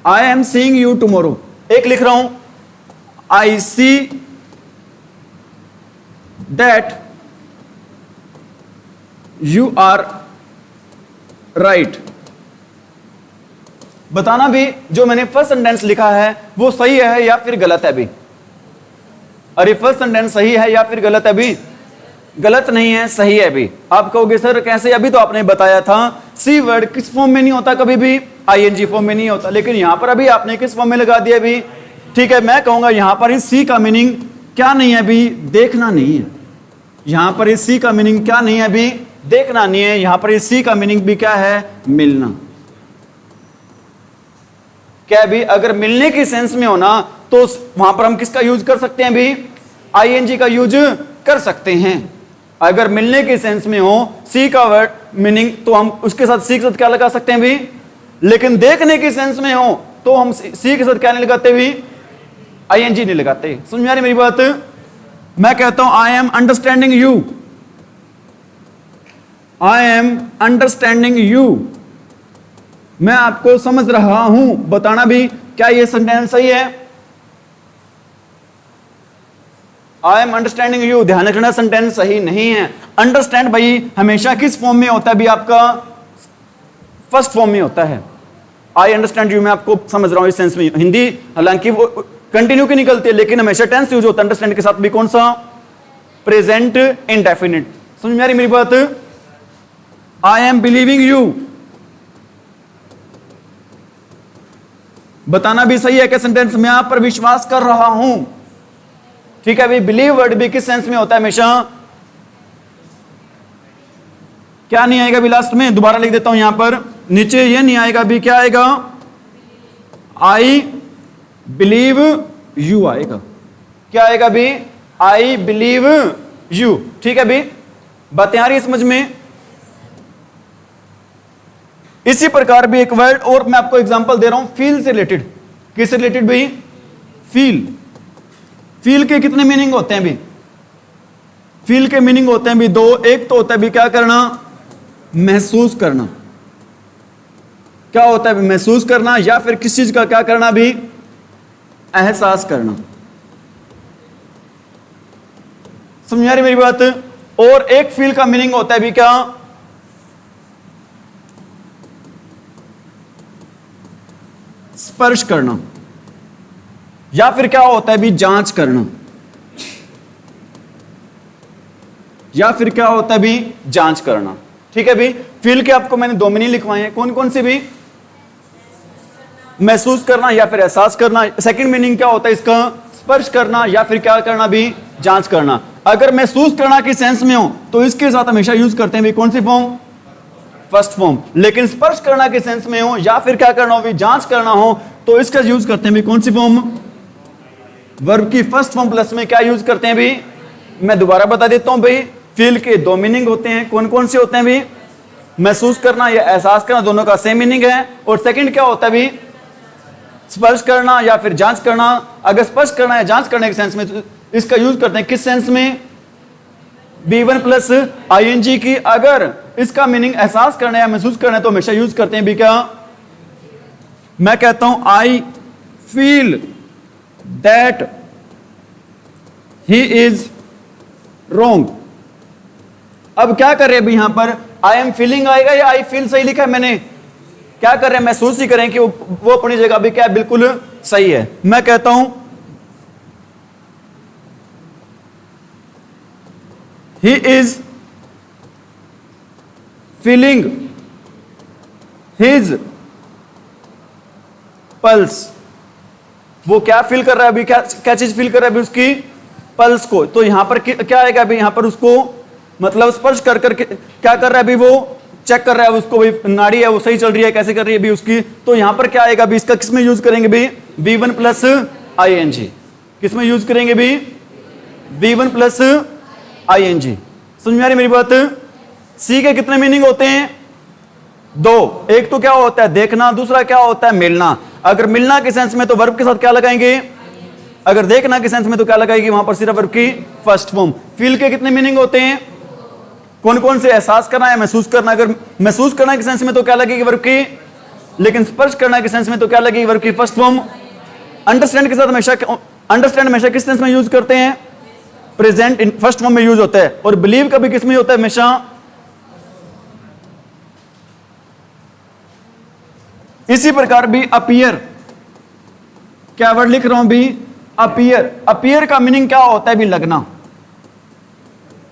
I am seeing you tomorrow. एक लिख रहा हूं I see that you are right. बताना भी जो मैंने फर्स्ट सेंटेंस लिखा है वो सही है या फिर गलत है भी। अरे फर्स्ट सेंटेंस सही है या फिर गलत है भी? गलत नहीं है, सही है भी। आप कहोगे सर कैसे? अभी तो आपने बताया था सी वर्ड किस फॉर्म में नहीं होता कभी भी? आईएनजी फॉर्म में नहीं होता, लेकिन यहां पर अभी आपने किस फॉर्म में लगा दिया भी? ठीक है मैं कहूंगा यहां पर इस सी का मीनिंग क्या नहीं है भी? देखना नहीं है। यहां पर इस सी का मीनिंग क्या नहीं है भी? देखना नहीं है। यहां पर इस सी का मीनिंग भी क्या है? मिलना। क्या भी? अगर मिलने की सेंस में होना तो वहां पर हम किसका यूज कर सकते हैं भी? आईएनजी का यूज कर सकते हैं। अगर मिलने के सेंस में हो सी का वर्ड मीनिंग तो हम उसके साथ सी के साथ क्या लगा सकते हैं भी? लेकिन देखने की सेंस में हो तो हम सी के साथ क्या नहीं लगाते भी? आईएनजी नहीं लगाते। समझ में आ रही मेरी बात? मैं कहता हूं I am understanding you. I am understanding you. मैं आपको समझ रहा हूं। बताना भी क्या ये सेंटेंस सही है? I am understanding you. ध्यान रखना सेंटेंस सही नहीं है। अंडरस्टैंड भाई हमेशा किस फॉर्म में होता है भी? आपका फर्स्ट फॉर्म में होता है। आई अंडरस्टैंड यू मैं आपको समझ रहा हूं इस सेंस में। हिंदी हालांकि वो कंटिन्यू की निकलती है लेकिन हमेशा टेंस यूज होता है अंडरस्टैंड के साथ भी। कौन सा? Present indefinite. समझ में आ रही मेरी बात? I am believing you. बताना भी सही है कि सेंटेंस में आप पर विश्वास कर रहा हूं। ठीक है भाई बिलीव वर्ड भी किस सेंस में होता है? हमेशा क्या नहीं आएगा भी लास्ट में? दोबारा लिख देता हूं यहां पर नीचे, ये नहीं आएगा भी। क्या आएगा? आई बिलीव यू आएगा। क्या आएगा भी? I believe you. ठीक है भी बातें आ रही है समझ में? इसी प्रकार भी एक वर्ड और मैं आपको एग्जांपल दे रहा हूं फील से रिलेटेड। किससे रिलेटेड भी? फील। फील के कितने मीनिंग होते हैं भी? फील के मीनिंग होते हैं भी दो। एक तो होता है भी क्या करना? महसूस करना। क्या होता है? महसूस करना या फिर किस चीज का क्या करना भी? एहसास करना। समझ आ रही मेरी बात? और एक फील का मीनिंग होता है भी क्या? स्पर्श करना, या फिर क्या होता है भी? जांच करना, या फिर क्या होता है भी? जांच करना। ठीक है भी? फील के आपको मैंने दो मीनिंग लिखवाए हैं, कौन कौन से भी? महसूस करना या फिर एहसास करना। सेकंड मीनिंग क्या होता है इसका? स्पर्श करना या फिर क्या करना भी? जांच करना। अगर महसूस करना की सेंस में हो तो इसके साथ हमेशा यूज करते हैं भी कौन सी फॉर्म? First form. लेकिन स्पर्श करना के सेंस में हो या फिर क्या करना हो भी? जांच करना हो तो इसका यूज करते हैं भी कौन सी फॉर्म? वर्ब की फर्स्ट फॉर्म प्लस में क्या यूज करते हैं भी? मैं दोबारा बता देता हूं भाई, फील के दो मीनिंग होते हैं, कौन कौन से होते हैं भी? महसूस करना या एहसास करना, दोनों का सेम मीनिंग है। और सेकंड क्या होता है भी? स्पर्श करना या फिर जांच करना। अगर स्पर्श करना या जांच करने के सेंस में तो इसका यूज करते हैं किस सेंस में? B1 प्लस ING की। अगर इसका मीनिंग एहसास करना या महसूस करना है तो हमेशा यूज करते हैं भी क्या? मैं कहता हूं I feel that he is wrong. अब क्या कर रहे हैं यहां पर? आई एम फीलिंग आएगा या आई फील सही लिखा है मैंने? क्या कर रहे हैं? महसूस ही करें कि वो अपनी जगह भी क्या बिल्कुल सही है। मैं कहता हूं he is feeling his pulse. वो क्या फील कर रहा है अभी? क्या चीज फील कर रहा है अभी? उसकी पल्स को। तो यहां पर क्या आएगा अभी? यहां पर उसको मतलब स्पर्श कर करके क्या कर रहा है अभी? वो चेक कर रहा है उसको भाई, नाड़ी है वो सही चल रही है, कैसे कर रही है अभी उसकी। तो यहां पर क्या आएगा अभी? इसका किस में यूज करेंगे भी? B1 plus ING। किस में यूज करेंगे भी? B1 plus ING। समझ में आ रही मेरी बात? सी के कितने मीनिंग होते हैं? दो। एक तो क्या होता है? देखना, दूसरा क्या होता है? मिलना। अगर मिलना के सेंस में तो वर्ब के साथ क्या लगाएंगे? अगर देखना के सेंस में तो क्या लगाएगी? वहां पर सिर्फ वर्ब की फर्स्ट फॉर्म। फील के कितने मीनिंग होते हैं? कौन कौन से? एहसास करना है, महसूस करना। अगर महसूस करना के सेंस में तो क्या लगेगी? वर्ब की। लेकिन स्पर्श करना के सेंस में तो क्या लगेगी? वर्ब की फर्स्ट फॉर्म। अंडरस्टैंड के साथ हमेशा अंडरस्टैंड हमेशा किस टेंस में यूज करते हैं? प्रेजेंट इन फर्स्ट फॉर्म में यूज होता है। और बिलीव का भी किस में होता है? हमेशा। इसी प्रकार भी अपीयर, क्या वर्ड लिख रहा हूं भी? अपीयर। अपीयर का मीनिंग क्या होता है भी? लगना,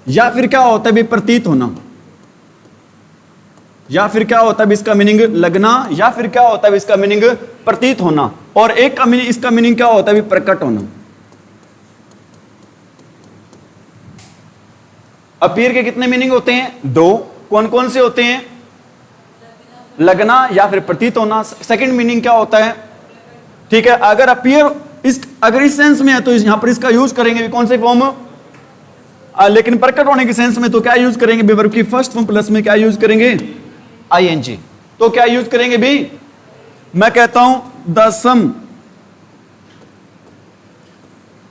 या फिर क्या होता है भी? प्रतीत होना। या फिर क्या होता है इसका मीनिंग? लगना, या फिर क्या होता है इसका मीनिंग? प्रतीत होना। और एक का मीनिंग, इसका मीनिंग क्या होता है भी? प्रकट होना। अपीयर के कितने मीनिंग होते हैं? दो। कौन कौन से होते हैं? लगना या फिर प्रतीत होना। सेकंड मीनिंग क्या होता है? ठीक है, अगर अपीयर अगर इस सेंस में है तो यहां पर इसका यूज करेंगे भी कौन से फॉर्म? लेकिन प्रकट होने के सेंस में तो क्या यूज करेंगे भी? वर्ब की फर्स्ट फॉर्म प्लस में क्या यूज करेंगे? ING। तो क्या यूज करेंगे भी? मैं कहता हूं द सम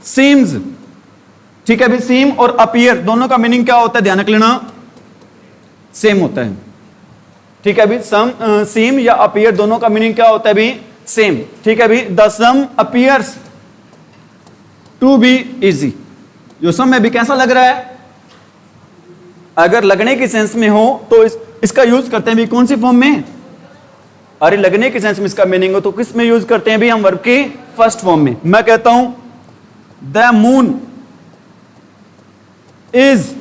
सीम्स। ठीक है भी? सीम और अपीयर दोनों का मीनिंग क्या होता है? ध्यान रख लेना, सेम होता है। ठीक है भी? सम सीम या अपीयर दोनों का मीनिंग क्या होता है भी? सेम। ठीक है भी? The sum appears to be easy. जो सम में भी कैसा लग रहा है? अगर लगने के सेंस में हो तो इसका यूज करते हैं भी कौन सी फॉर्म में? अरे लगने के सेंस में इसका मीनिंग हो तो किस में यूज करते हैं भी? हम वर्ब की फर्स्ट फॉर्म में। मैं कहता हूं the moon is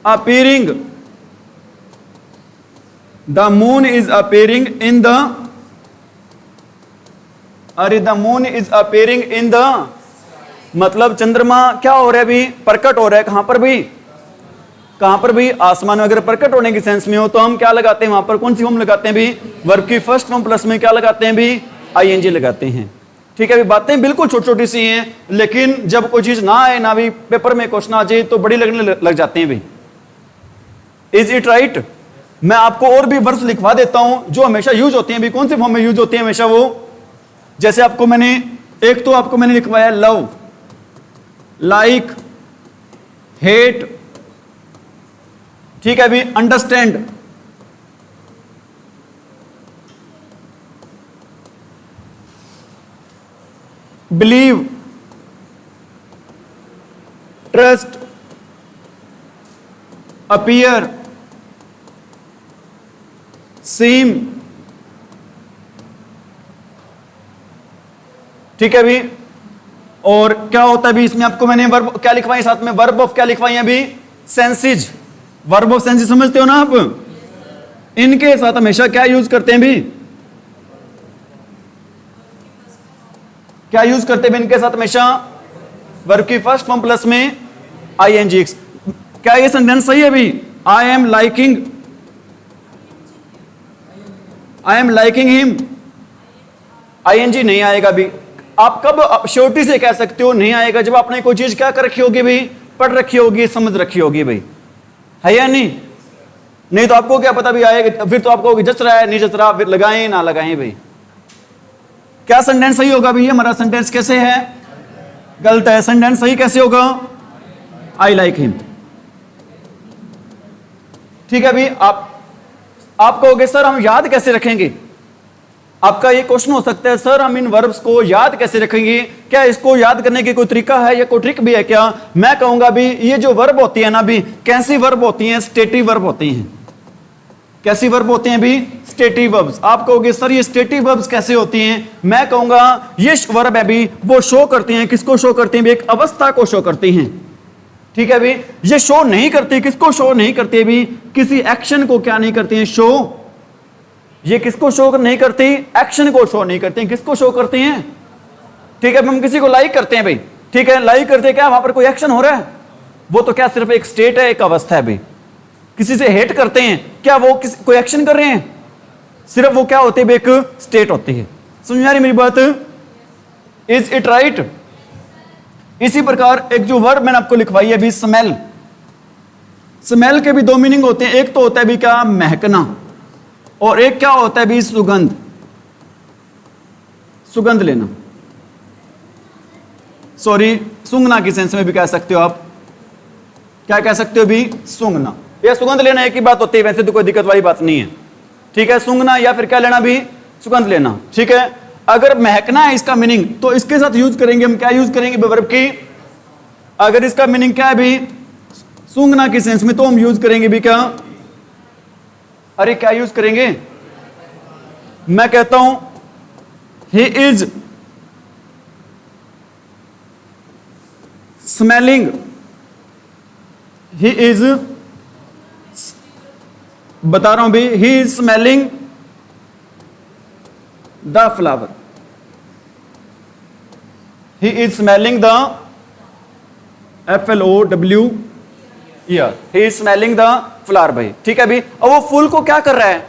appearing. The moon is appearing in the, अरे the moon is appearing in the, मतलब चंद्रमा क्या हो रहा है भी? प्रकट हो रहा है। कहां पर भी? कहां पर भी? आसमान में। अगर प्रकट होने के सेंस में हो तो हम क्या लगाते हैं वहां पर? कौन सी फॉर्म लगाते हैं भी? वर्ब की फर्स्ट फॉर्म प्लस में क्या लगाते हैं भी? ING लगाते हैं। ठीक है भी? बातें बिल्कुल छोटी छोटी सी हैं, लेकिन जब कोई चीज ना आए ना भी पेपर में क्वेश्चन आ जाए तो बड़ी लगने लग जाते हैं भी। Is it right? मैं आपको और भी वर्ड्स लिखवा देता हूं जो हमेशा यूज होते हैं भी। कौन से फॉर्म में यूज होते हैं हमेशा? वो जैसे आपको मैंने एक तो आपको मैंने लिखवाया लव, लाइक, हेट। ठीक है भी? अंडरस्टैंड, बिलीव, ट्रस्ट, अपीयर, सीम। ठीक है अभी, और क्या होता है अभी इसमें आपको मैंने वर्ब क्या लिखवाई साथ में, वर्ब ऑफ क्या लिखवाई अभी, सेंसेज। वर्ब ऑफ सेंसेज समझते हो ना आप, इनके साथ हमेशा क्या यूज करते हैं भी, क्या यूज करते हैं इनके साथ हमेशा, वर्ब की फर्स्ट फॉर्म प्लस में आईएनजी। क्या ये सेंटेंस सही है भी, I am liking him, ING नहीं आएगा भी। आप कब श्योरिटी से कह सकते हो नहीं आएगा, जब आपने कोई चीज क्या कर रखी होगी भाई, पढ़ रखी होगी, समझ रखी होगी भाई, है या नहीं तो आपको क्या पता भी आएगा, फिर तो आपको जच रहा है नहीं जच रहा, फिर लगाएं ना लगाएं भाई। क्या सेंटेंस सही होगा भैया, हमारा सेंटेंस कैसे है, गलत है। सेंटेंस सही कैसे होगा, आई लाइक हिम। ठीक है भाई, आप कहोगे सर हम याद कैसे रखेंगे, आपका ये क्वेश्चन हो सकता है सर हम इन वर्ब्स को याद कैसे रखेंगे, क्या इसको याद करने की कोई तरीका है या कोई ट्रिक भी है क्या। मैं कहूंगा भी ये जो वर्ब होती है ना भी, कैसी वर्ब होती हैं, स्टेटिव वर्ब होती हैं। कैसी वर्ब होते हैं भी, स्टेटिव वर्ब्स। आप कहोगे सर ये स्टेटिव वर्ब्स कैसे होती हैं, मैं कहूंगा ये वर्ब है भी वो शो करती हैं, किसको शो करती हैं भी, एक अवस्था को शो करती हैं। ठीक है भी, ये शो नहीं करती, किसको शो नहीं करती भी, किसी एक्शन को क्या नहीं करती हैं, शो। ये किसको शो नहीं करती, एक्शन को शो नहीं करती, किसको शो करती हैं। ठीक है, हम किसी को लाइक करते हैं भाई, ठीक है लाइक करते हैं, क्या वहां पर कोई एक्शन हो रहा है, वो तो क्या सिर्फ एक स्टेट है, एक अवस्था है भाई। किसी से हेट करते हैं, क्या वो कोई एक्शन कर रहे हैं, सिर्फ वो क्या होती है, एक स्टेट होती है। समझ आ रही मेरी बात, इज इट राइट। इसी प्रकार एक जो वर्ब मैंने आपको लिखवाई है अभी, स्मेल। स्मेल के भी दो मीनिंग होते हैं, एक तो होता है भी क्या, महकना, और एक क्या होता है भी, सुगंध, सुगंध लेना, सॉरी सूंघना की सेंस में भी कह सकते हो आप, क्या कह सकते हो भी, सूंघना या सुगंध लेना एक ही बात होती है, वैसे तो कोई दिक्कत वाली बात नहीं है। ठीक है, सूंघना या फिर क्या लेना भी, सुगंध लेना। ठीक है, अगर महकना है इसका मीनिंग, तो इसके साथ यूज करेंगे हम, क्या यूज करेंगे वर्ब की, अगर इसका मीनिंग क्या है भी, सूंघना की सेंस में, तो हम यूज करेंगे भी क्या, अरे क्या यूज करेंगे, मैं कहता हूं he is smelling, he is, बता रहा हूं भी, he is smelling the flower, he is smelling the FLOWER, he is smelling the flower भाई। ठीक है भाई, अब वो फूल को क्या कर रहा है,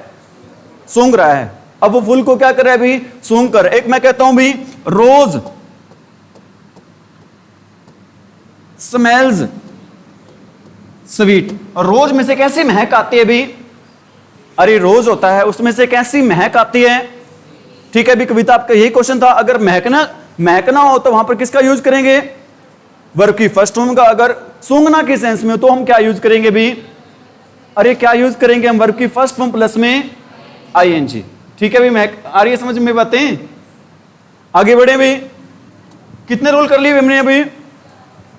सूंघ रहा है। अब वो फूल को क्या कर रहा है भाई, सूंघ कर। एक मैं कहता हूं भी, रोज स्मेल्स स्वीट, और रोज में से कैसी महक आती है भी, अरे रोज होता है उसमें से कैसी महक आती है। ठीक है भी, कविता आपका यही क्वेश्चन था, अगर महकना हो तो वहां पर किसका यूज करेंगे, वर्ब की फर्स्ट फॉर्म का। अगर सूंघना की सेंस में तो हम क्या यूज करेंगे भी, अरे क्या यूज करेंगे हम, वर्ब की फर्स्ट फॉर्म प्लस में ING। ठीक है भी, महक आ रही है समझ में बातें, आगे बढ़े भी। कितने रूल कर लिए हमने अभी,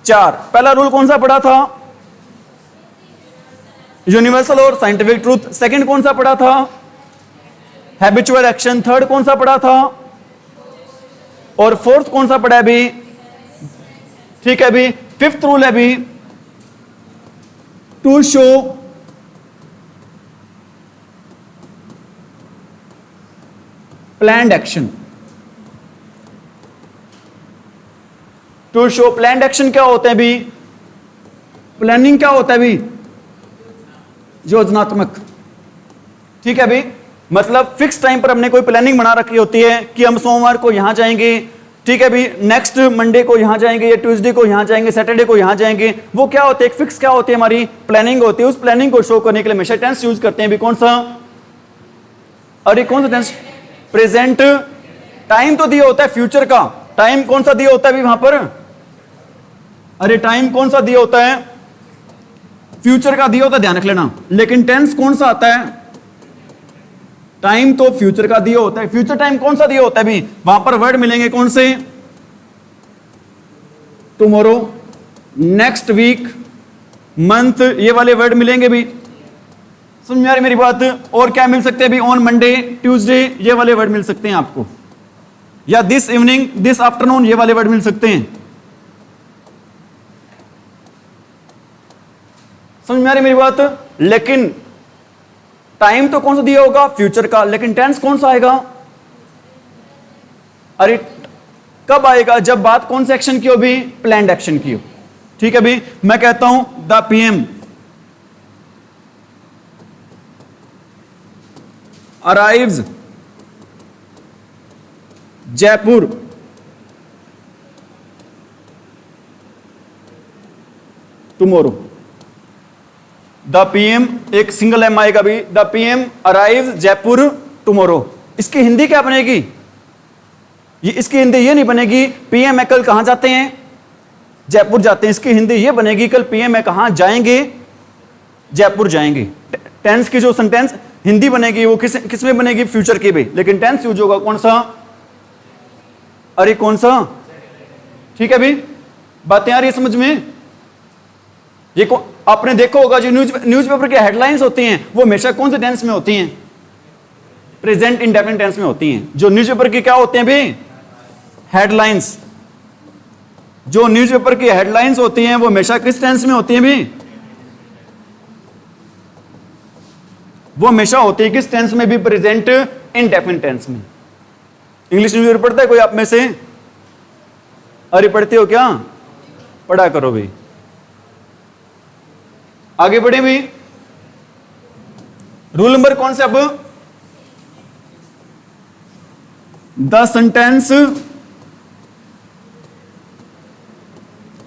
4। पहला रूल कौन सा पढ़ा था, यूनिवर्सल और साइंटिफिक ट्रूथ। सेकंड कौन सा पढ़ा था, हैबिचुअल एक्शन। थर्ड कौन सा पढ़ा था, और फोर्थ कौन सा पढ़ा है अभी। ठीक है अभी, फिफ्थ रूल है अभी, to show planned action. To show planned action क्या होता है अभी, प्लानिंग क्या होता है अभी, योजनात्मक। ठीक है अभी, मतलब फिक्स टाइम पर हमने कोई प्लानिंग बना रखी होती है कि हम सोमवार को यहां जाएंगे, ठीक है अभी नेक्स्ट मंडे को यहां जाएंगे, या ट्यूसडे को यहां जाएंगे, सैटरडे को यहां जाएंगे। वो क्या होते है, एक फिक्स क्या होती है हमारी प्लानिंग होती है। उस प्लानिंग को शो करने के लिए हमेशा टेंस यूज करते हैं भी, कौन सा, अरे कौन सा टेंस, प्रेजेंट। टाइम तो दिया होता है फ्यूचर का, टाइम कौन सा दिया होता है अभी वहां पर, अरे टाइम कौन सा दिया होता है, फ्यूचर का दिया होता है, ध्यान रख लेना। लेकिन टेंस कौन सा आता है, टाइम तो फ्यूचर का दिया होता है। फ्यूचर टाइम कौन सा दिया होता है भी, वहां पर वर्ड मिलेंगे कौन से, टुमारो, नेक्स्ट वीक, मंथ, ये वाले वर्ड मिलेंगे भी। समझ में आ रही मेरी बात? और क्या मिल सकते हैं अभी? ऑन मंडे, ट्यूसडे, ये वाले वर्ड मिल सकते हैं आपको, या दिस इवनिंग, दिस आफ्टरनून, ये वाले वर्ड मिल सकते हैं। समझ में आ रही मेरी बात? लेकिन टाइम तो कौन सा दिया होगा? फ्यूचर का। लेकिन टेंस कौन सा आएगा? अरे कब आएगा? जब बात कौन से एक्शन की हो भी? प्लान्ड एक्शन की हो। ठीक है भी, मैं कहता हूं the PM arrives Jaipur tomorrow. The PM, एक सिंगल एम आएगा भी, the PM arrives Jaipur tomorrow. इसकी हिंदी क्या बनेगी? ये इसकी हिंदी ये नहीं बनेगी पीएम कल कहां जाते हैं? जयपुर जाते हैं। इसकी हिंदी ये बनेगी कल पीएम कहां जाएंगे? जयपुर जाएंगे। टेंस की जो सेंटेंस हिंदी बनेगी वो किस में बनेगी? फ्यूचर की भी। लेकिन टेंस यूज होगा कौन सा? अरे कौन सा? ठीक है भी, बातें आ रही है समझ में? ये आपने देखा होगा जो न्यूज़पेपर की हेडलाइंस होती हैं वो हमेशा कौन से टेंस में होती हैं? प्रेजेंट इंडेफिनिट टेंस में होती हैं। जो न्यूज़पेपर की क्या होते हैं भी? हेडलाइंस। जो न्यूज़पेपर की हेडलाइंस होती हैं वो हमेशा किस टेंस में होती हैं भी? वो हमेशा होती है किस टेंस में भी? प्रेजेंट इंडेफिनिट टेंस में। इंग्लिश न्यूज़पेपर पढ़ता है कोई आप में से? अरे पढ़ते हो क्या? पढ़ा करो भाई। आगे बढ़े भी, रूल नंबर कौन से? अब the sentence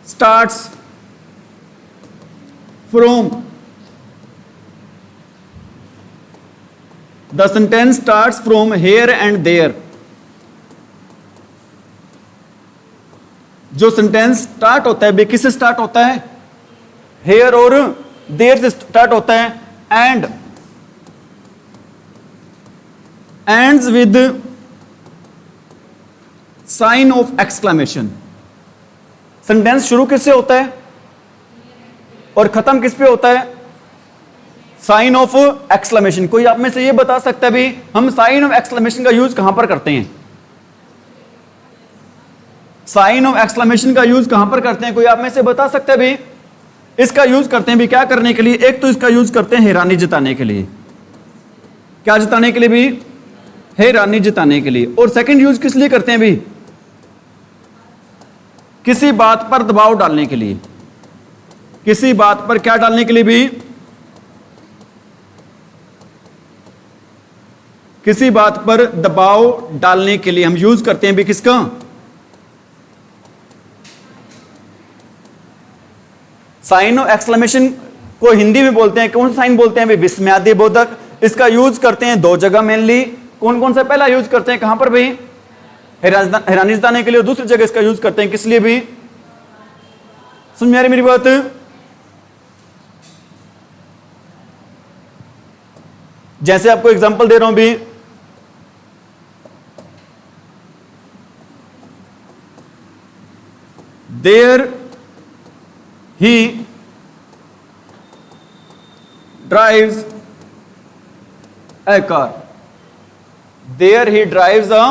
starts from, the sentence starts from here and there. जो सेंटेंस स्टार्ट होता है किससे स्टार्ट होता है? हेयर और देयर से स्टार्ट होता है, and ends with sign of exclamation. Sentence शुरू किससे होता है और खत्म किस पे होता है? Sign of exclamation. कोई आप में से ये बता सकता है भी हम साइन ऑफ एक्सक्लेमेशन का यूज कहां पर करते हैं? साइन ऑफ एक्सक्लेमेशन का यूज कहां पर करते हैं? कोई आप में से बता सकता है भी? इसका यूज करते हैं भी क्या करने के लिए? एक तो इसका यूज करते हैं हैरानी जताने के लिए। क्या जताने के लिए भी? हैरानी जताने के लिए। और सेकंड यूज किस लिए करते हैं भी? किसी बात पर दबाव डालने के लिए। किसी बात पर क्या डालने के लिए भी? किसी बात पर दबाव डालने के लिए हम यूज करते हैं भी किसका? साइन ऑफ एक्सक्लेमेशन को हिंदी में बोलते हैं, कौन सा साइन बोलते हैं? विस्मयादि बोधक। इसका यूज करते हैं दो जगह मेनली। कौन कौन सा? पहला यूज करते हैं कहां पर भी? हैरानी जताने के लिए। दूसरी जगह इसका यूज करते हैं किस लिए भी? समझ में आ रही मेरी बात? जैसे आपको एग्जांपल दे रहा हूं भी, there he drives a car. There he drives a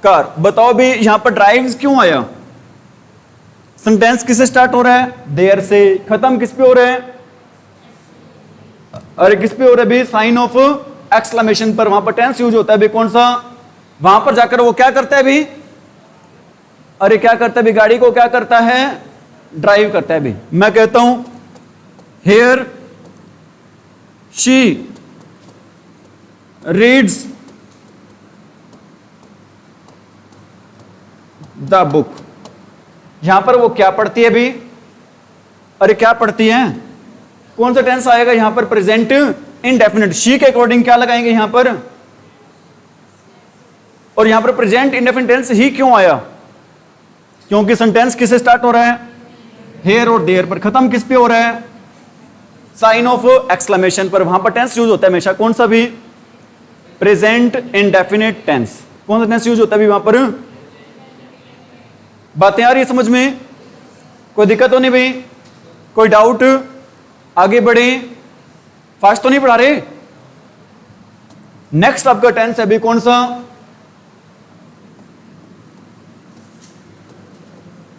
car. बताओ भी यहां पर ड्राइव्स क्यों आया? सेंटेंस किससे स्टार्ट हो रहा है? देयर से। खत्म किस पे हो रहा है? अरे किस पे हो रहा है भी? साइन ऑफ एक्सक्लेमेशन पर। वहां पर टेंस यूज होता है भी कौन सा? वहां पर जाकर वो क्या करता है भी? अरे क्या करता है भी? गाड़ी को क्या करता है? ड्राइव करता है भी। मैं कहता हूं here she reads the book. यहां पर वो क्या पढ़ती है भी? अरे क्या पढ़ती है? कौन सा टेंस आएगा यहां पर? Present indefinite. शी के अकॉर्डिंग क्या लगाएंगे यहां पर? और यहां पर प्रेजेंट इंडेफिनिट टेंस ही क्यों आया? क्योंकि सेंटेंस किससे स्टार्ट हो रहा है? हेयर और देयर पर। खत्म किस पे हो रहा है? साइन ऑफ एक्सक्लेमेशन पर। वहां पर टेंस यूज होता है हमेशा कौन सा भी? Present indefinite tense. कौन सा टेंस यूज होता है भी वहां पर? बातें आ रही है समझ में? कोई दिक्कत तो नहीं भाई, कोई डाउट? आगे बढ़े, फास्ट तो नहीं पढ़ा रहे? नेक्स्ट आपका टेंस है अभी कौन सा?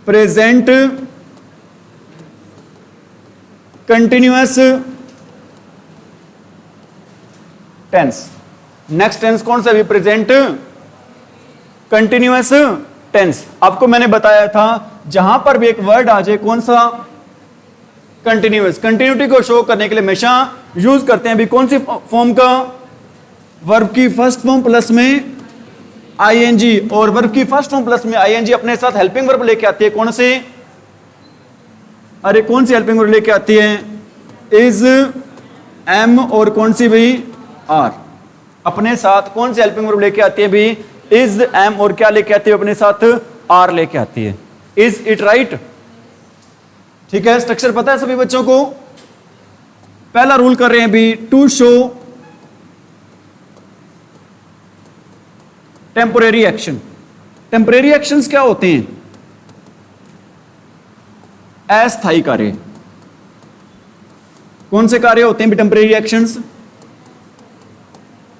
Present continuous tense. Next tense कौन सा? अभी प्रेजेंट कंटिन्यूअस टेंस। आपको मैंने बताया था जहां पर भी एक वर्ड आ जाए कौन सा? कंटिन्यूअस। कंटिन्यूटी को शो करने के लिए हमेशा यूज करते हैं अभी कौन सी फॉर्म का? वर्ब की फर्स्ट फॉर्म प्लस में आईएनजी, और वर्ब की फर्स्ट फॉर्म प्लस में आईएनजी अपने साथ हेल्पिंग वर्ब लेके आती है। कौन से? अरे कौन सी हेल्पिंग वर्ब लेके आती है? इज, एम और कौन सी भी? आर। अपने साथ कौन सी हेल्पिंग वर्ब लेके आती है भी? इज, एम और क्या लेके आती है अपने साथ? आर लेके आती है। Is it right? ठीक है, स्ट्रक्चर पता है सभी बच्चों को? पहला रूल कर रहे हैं अभी, to show temporary action. Temporary actions क्या होते हैं? अस्थायी कार्य। कौन से कार्य होते हैं भी टेम्पोरेरी एक्शंस?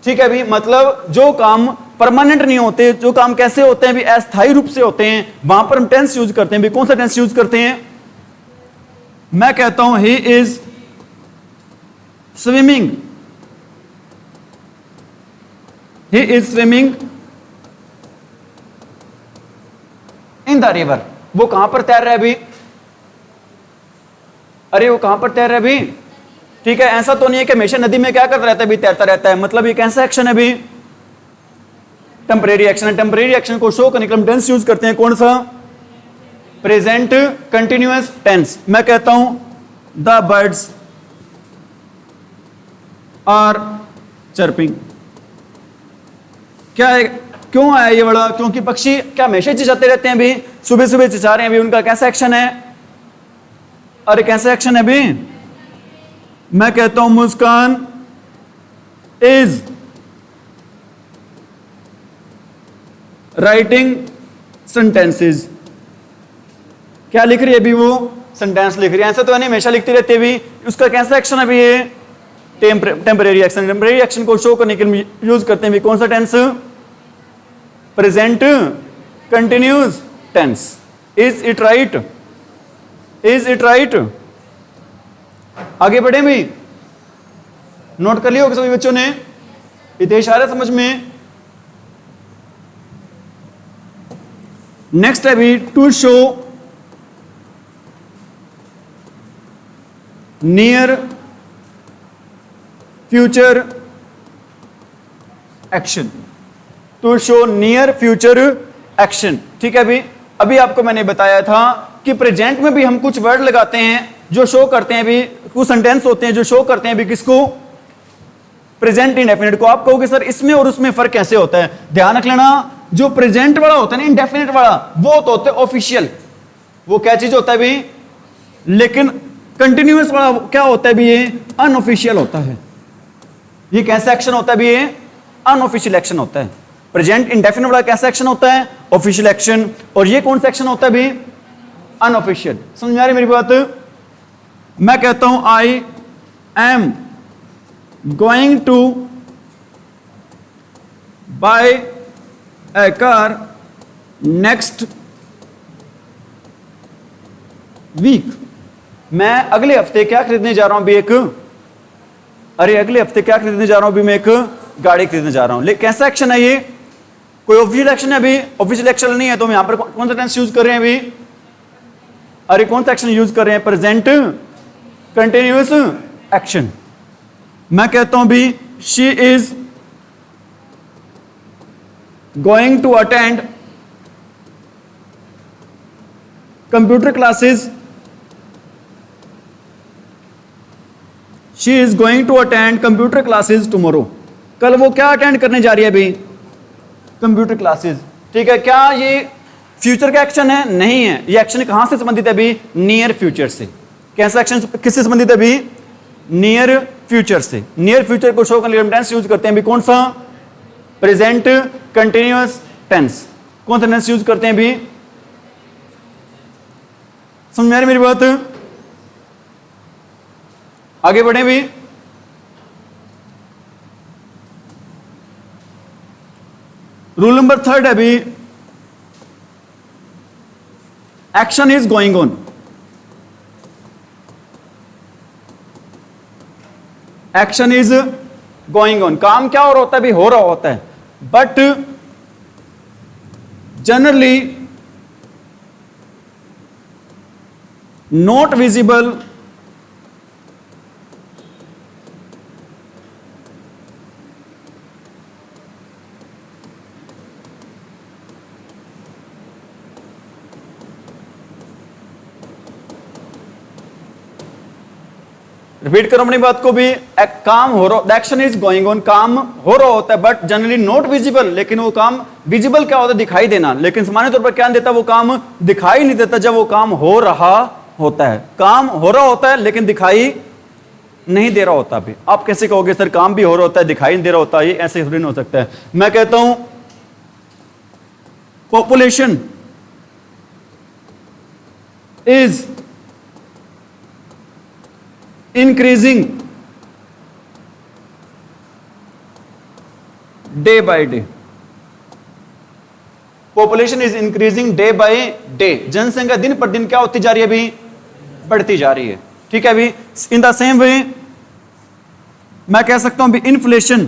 ठीक है भी, मतलब जो काम परमानेंट नहीं होते, जो काम कैसे होते हैं भी? अस्थायी रूप से होते हैं, वहां पर हम टेंस यूज करते हैं भी। कौन सा टेंस यूज करते हैं? मैं कहता हूं he is swimming, he is swimming in the river. वो कहां पर तैर रहा है अभी? अरे वो कहां पर तैर रहा है अभी? ठीक है, ऐसा तो नहीं है कि हमेशा नदी में क्या करता रहता है भी? तैरता रहता है। मतलब ये कैसा एक्शन है अभी? टेम्परेरी एक्शन है। टेम्परेरी एक्शन को शो करने के लिए हम टेंस यूज करते हैं कौन सा? Present continuous tense. मैं कहता हूं द बर्ड्स आर चर्पिंग। क्या है, क्यों आया ये बड़ा? क्योंकि पक्षी क्या हमेशा चिल्लाते रहते हैं अभी? सुबह सुबह चिल्ला रहे हैं अभी, उनका कैसा एक्शन है? अरे कैसा एक्शन है अभी? मैं कहता हूं मुस्कान इज राइटिंग सेंटेंसेस। क्या लिख रही है अभी वो? सेंटेंस लिख रही है। ऐसा तो नहीं हमेशा लिखती रहती है अभी। उसका कैसा एक्शन है अभी? ये टेम्परेरी एक्शन। टेम्परेरी एक्शन को शो करने के लिए यूज करते हैं अभी कौन सा tense? Present continuous tense. Is it right? Is it right? आगे बढ़े भी, नोट कर लिया होगा सभी बच्चों ने? इतने इशारे समझ में? नेक्स्ट है भी to show near future action. To show near future action. ठीक है अभी, अभी आपको मैंने बताया था कि प्रेजेंट में भी हम कुछ वर्ड लगाते हैं जो शो करते हैं भी, कुछ सेंटेंस होते हैं जो शो करते हैं भी किसको? प्रेजेंट इंडेफिनिट को। आप कहोगे सर इसमें और उसमें फर्क कैसे होता है? ध्यान रख लेना, जो प्रेजेंट वाला होता है ना, इंडेफिनिट वाला, वो तो होता है ऑफिशियल। वो क्या चीज होता है भी? लेकिन कंटिन्यूअस वाला क्या होता है भी? ये अनऑफिशियल होता है। ये कैसा एक्शन होता है भी? ये अनऑफिशियल एक्शन होता है। प्रेजेंट इंडेफिनिट वाला कैसा एक्शन होता है? Official action. और ये कौन सा एक्शन होता है भी? अनऑफिशियल। समझ में आ रही मेरी बात? मैं कहता हूं I am going to buy a car next week. मैं अगले हफ्ते क्या खरीदने जा रहा हूं भी? एक, अरे अगले हफ्ते क्या खरीदने जा रहा हूं भी? मैं एक गाड़ी खरीदने जा रहा हूं। लेकिन कैसा एक्शन है ये? कोई ऑफिशियल एक्शन है अभी? ऑफिशियल एक्शन नहीं है तो हम यहां पर कौन सा टेंस यूज कर रहे हैं अभी? अरे कौन सा एक्शन यूज कर रहे हैं? Present continuous action. मैं कहता हूं भी she is going to attend computer classes. She is going to attend computer classes tomorrow. कल वो क्या अटेंड करने जा रही है अभी? Computer classes. ठीक है, क्या ये फ्यूचर का एक्शन है? नहीं है। ये एक्शन कहां से संबंधित है अभी? नियर फ्यूचर से। कैसा एक्शन किससे संबंधित है अभी? नियर फ्यूचर से। नियर फ्यूचर को शो करने के लिए टेंस यूज करते हैं अभी कौन सा? Present continuous tense. कौन सा टेंस यूज करते हैं अभी? समझ में आ रही मेरी बात? आगे बढ़े भी। रूल नंबर 3 है भी, action is going on. Action is going on, काम क्या और होता है भी, हो रहा होता है, but generally not visible repeat करो अपनी बात को भी। एक काम हो रहा, एक्शन इज गोइंग ऑन, काम हो रहा होता है बट जनरली नॉट विजिबल, लेकिन वो काम विजिबल क्या होता है, दिखाई देना, लेकिन सामान्य तौर पर क्या देता है, वो काम दिखाई नहीं देता जब वो काम हो रहा होता है। काम हो रहा होता है लेकिन दिखाई नहीं दे रहा होता भी। आप कैसे कहोगे सर काम भी हो रहा होता है दिखाई नहीं दे रहा होता है, ये ऐसे थोड़ी नहीं हो सकता है। मैं कहता हूं population is increasing day by day, population is increasing day by day, जनसंख्या दिन पर दिन क्या होती जा रही है अभी, बढ़ती जा रही है। ठीक है अभी, इन द सेम वे मैं कह सकता हूं अभी इन्फ्लेशन,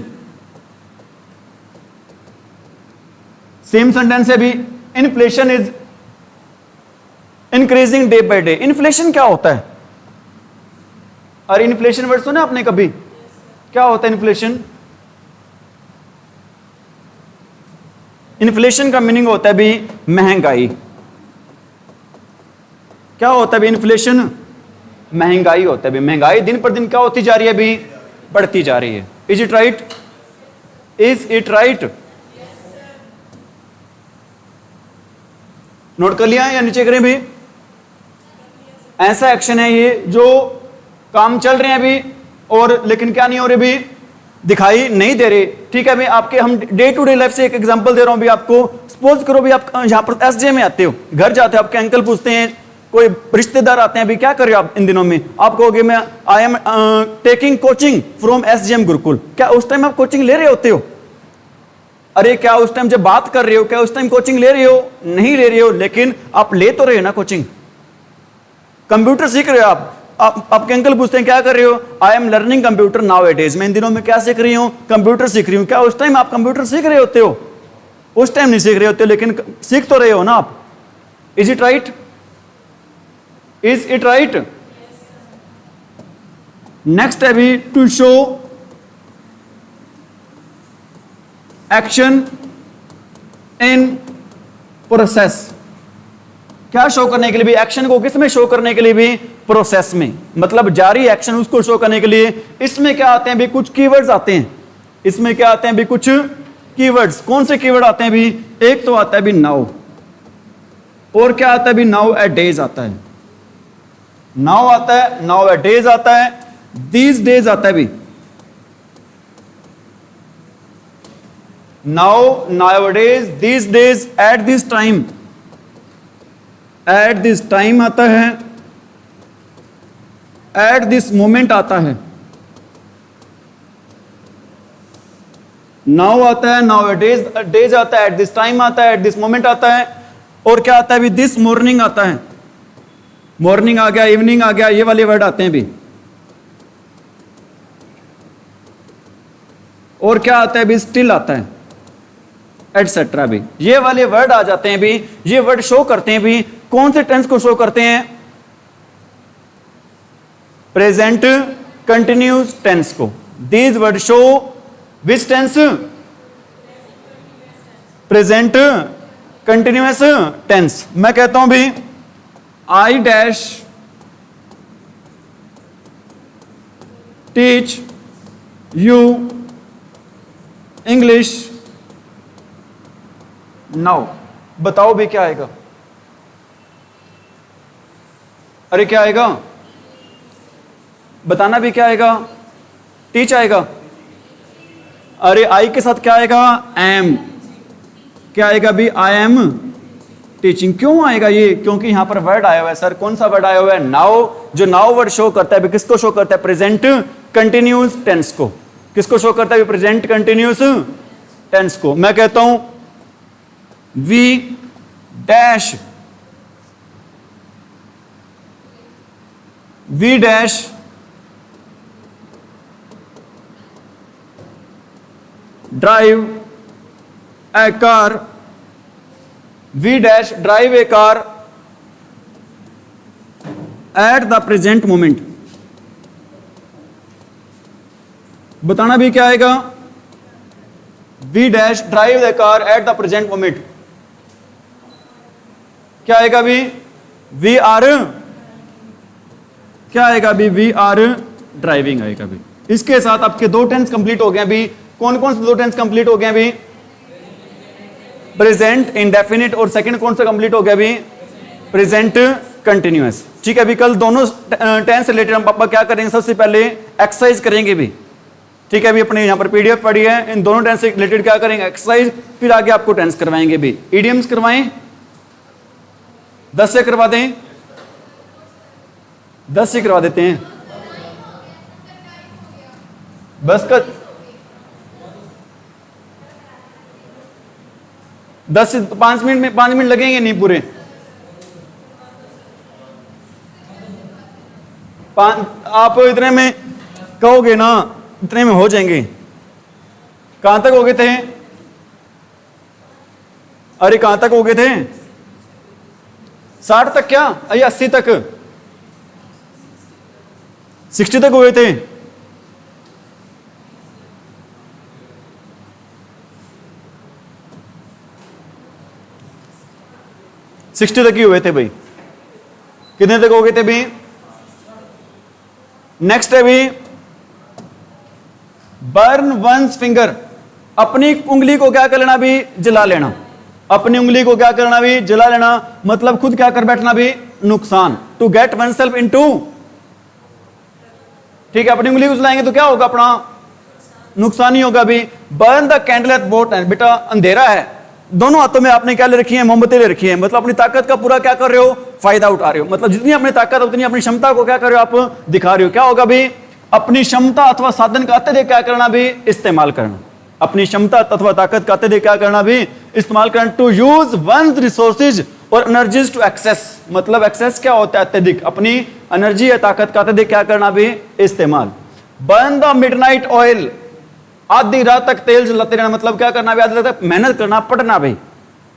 सेम सेंटेंस है अभी, inflation is increasing day by day. Inflation क्या होता है? और इन्फ्लेशन वर्ड सुना आपने कभी? क्या होता है इन्फ्लेशन? इन्फ्लेशन का मीनिंग होता है भी महंगाई। क्या होता है भी इन्फ्लेशन? महंगाई होता है भी। महंगाई दिन पर दिन क्या होती जा रही है भी, बढ़ती जा रही है। Is it right? Is it right? Note कर लिया या नीचे करें भी? ऐसा एक्शन है ये जो काम चल रहे हैं अभी और लेकिन क्या नहीं हो रहे भी, दिखाई नहीं दे रहे। ठीक है, मैं आपके हम डे टू डे लाइफ से एक एग्जांपल दे रहा हूं भी आपको। सपोज करो भी आप यहां पर एसजे में आते हो, घर जाते हो, आपके अंकल पूछते हैं, कोई रिश्तेदार आते हैं भी, क्या कर रहे हो आप इन दिनों में? आप कहोगे मैं I am taking coaching from SJM Gurukul. क्या उस टाइम आप कोचिंग ले रहे होते हो? अरे क्या उस टाइम जब बात कर रहे हो क्या उस टाइम कोचिंग ले रहे हो? नहीं ले रहे हो, लेकिन आप ले तो रहे हो ना कोचिंग। कंप्यूटर सीख रहे हो आपके अंकल पूछते हैं क्या कर रहे हो? I am learning computer now it is. मैं इन दिनों में क्या सीख रही हूं? कंप्यूटर सीख रही हूं। क्या उस टाइम आप कंप्यूटर सीख रहे होते हो? उस टाइम नहीं सीख रहे होते, लेकिन सीख तो रहे हो ना आप। Is it right? Is it right? Next है भी to show action in process. क्या शो करने के लिए भी? एक्शन को किस में शो करने के लिए भी? प्रोसेस में, मतलब जारी एक्शन उसको शो करने के लिए। इसमें क्या आते हैं भी? कुछ कीवर्ड्स आते हैं। इसमें क्या आते हैं भी? कुछ कीवर्ड्स। कौन से कीवर्ड आते हैं भी? एक तो आता है भी नाउ, और क्या आता है भी? नाउ एट डेज आता है। नाउ आता है, नाउ एट डेज आता है, दीज डेज आता है भी। Now, now days, these days, at this time, at this time आता है, एट दिस मोमेंट आता है। नाउ आता है, नाउ डेज, डेज आता है, एट दिस टाइम आता है, एट दिस मोमेंट आता है, और क्या आता है भी? दिस मॉर्निंग आता है। मॉर्निंग आ गया, इवनिंग आ गया, ये वाले वर्ड आते हैं भी। और क्या आता है भी? स्टिल आता है, एटसेट्रा भी। ये वाले वर्ड आ जाते हैं भी। ये वर्ड शो करते हैं भी कौन से टेंस को शो करते हैं? प्रेजेंट कंटिन्यूस टेंस को। These word show which tense? Present continuous tense. मैं कहता हूं भी I dash teach you English now. बताओ भी क्या आएगा? अरे क्या आएगा? बताना भी क्या आएगा? टीच आएगा। अरे आई के साथ क्या आएगा? एम। क्या आएगा भी? I am teaching. क्यों आएगा ये? क्योंकि यहां पर वर्ड आया हुआ है। सर कौन सा वर्ड आया हुआ है? नाउ। जो नाउ वर्ड शो करता है किसको शो करता है? प्रेजेंट कंटिन्यूस टेंस को। किसको शो करता है? प्रेजेंट कंटिन्यूस टेंस को। मैं कहता हूं we dash drive a car, we dash drive a car at the present moment. बताना भी क्या आएगा? We dash drive a car at the present moment. क्या आएगा भी? वी आर, क्या आएगा भी? वी आर ड्राइविंग आएगा भी। इसके साथ आपके दो टेंस कंप्लीट हो गए भी। कौन कौन से दो टेंस कंप्लीट हो गए भी? प्रेजेंट इंडेफिनिट, और सेकंड कौन सा कंप्लीट हो गया भी? Present continuous. ठीक है, अभी कल दोनों टेंस रिलेटेड हम पापा क्या करेंगे? सबसे पहले एक्सरसाइज करेंगे भी। ठीक है, अभी अपने यहां पर पीडीएफ पड़ी है, इन दोनों टेंस से रिलेटेड क्या करेंगे? एक्सरसाइज। फिर आगे आपको टेंस करवाएंगे भी। इडियम्स करवाएं, 10 से करवा दें, 10 से करवा देते हैं बस का। 10 से 5 मिनट में, 5 मिनट लगेंगे नहीं पूरे। आप इतने में कहोगे ना, इतने में हो जाएंगे। कहां तक हो गए थे? अरे कहां तक हो गए थे? 60 तक क्या? अरे 80 तक, 60 तक हुए थे। सिक्सटी तक ही हुए थे भाई। कितने तक हो गए थे भाई? नेक्स्ट है भी बर्न वंस फिंगर। अपनी उंगली को क्या कर लेना भी? जला लेना। अपनी उंगली को क्या करना भी? जला लेना। मतलब खुद क्या कर बैठना भी? नुकसान। To get oneself into, ठीक है, अपनी उंगली को जलाएंगे तो क्या होगा? अपना नुकसान ही होगा भी। Burn the candle at both and. बेटा अंधेरा है, दोनों हाथों में आपने क्या ले रखी है? मोमबत्ती ले रखी है। मतलब अपनी ताकत का पूरा क्या कर रहे हो? फायदा उठा रहे हो। मतलब जितनी अपनी ताकत उतनी अपनी क्षमता को क्या कर रहे हो? आप दिखा रहे हो। क्या होगा भी? अपनी क्षमता अथवा साधन का अत्यधिक क्या करना भी? इस्तेमाल करना। अपनी क्षमता अथवा ताकत का अत्यधिक क्या करना भी? इस्तेमाल करना। टू यूज वंस रिसोर्सेज और एनर्जीज टू एक्सेस। मतलब एक्सेस क्या होता है? अत्यधिक। अपनी एनर्जी या ताकत का अत्यधिक क्या करना भी? इस्तेमाल। Burn the midnight oil. आधी रात तक तेल जलाते रहना। मतलब क्या करना भी? आधी रात तक मेहनत करना, पढ़ना भाई।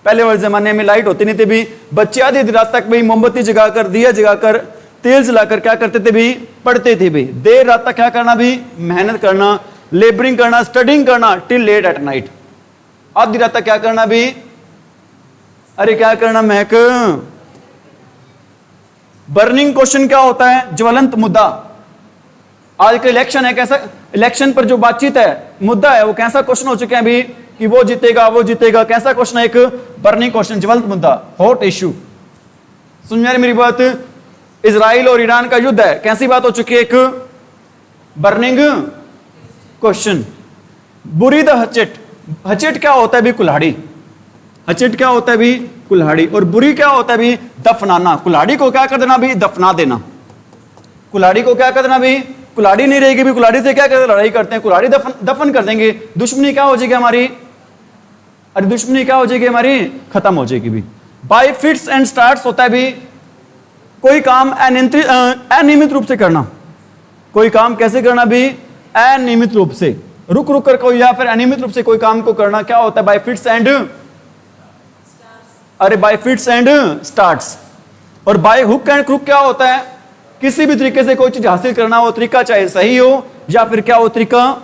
पहले वाले जमाने में लाइट होती नहीं थी भी, बच्चे आधी रात तक भाई मोमबत्ती जगाकर, दिया जगाकर, तेल जलाकर क्या करते थे भी? पढ़ते थे भी। देर रात तक क्या करना भी? मेहनत करना, लेबरिंग करना, स्टडिंग करना टिल लेट एट नाइट। आधी रात तक क्या करना भी? अरे क्या करना महक? बर्निंग क्वेश्चन क्या होता है? ज्वलंत मुद्दा। आज का इलेक्शन है, कैसा इलेक्शन पर जो बातचीत है, मुद्दा है, वो कैसा क्वेश्चन हो चुके हैं अभी कि वो जीतेगा, वो जीतेगा। कैसा क्वेश्चन है? एक बर्निंग क्वेश्चन, ज्वलंत मुद्दा, हॉट इश्यू। सुन मेरी बात, इजराइल और ईरान का युद्ध है, कैसी बात हो चुकी है? एक बर्निंग क्वेश्चन। बुरी द हचेट। हचेट क्या होता है भी? कुल्हाड़ी। हचेट क्या होता है भी? कुल्हाड़ी। और बुरी क्या होता है भी? दफनाना। कुल्हाड़ी को क्या कर देना भी? दफना देना। कुल्हाड़ी को क्या कर देना भी? कुल्हाड़ी नहीं रहेगी भी, कुल्हाड़ी से क्या करते? लड़ाई करते हैं, कुल्हाड़ी दफन कर देंगे। दुश्मनी क्या हो जाएगी हमारी? अरे दुश्मनी क्या हो जाएगी हमारी? खत्म हो जाएगी भी। बाय फिट्स एंड स्टार्ट्स होता है भी कोई काम अनियमित रूप से करना। कोई काम कैसे करना भी? अनियमित रूप से, रुक रुक कर कोई, या फिर अनियमित रूप से कोई काम को करना। क्या होता है? बाय फिट्स एंड, अरे बाय फिट्स एंड स्टार्ट्स। और बाय हुक एंड क्रुक क्या होता है? किसी भी तरीके से कोई चीज हासिल करना, वो तरीका चाहे सही हो या फिर क्या हो तरीका?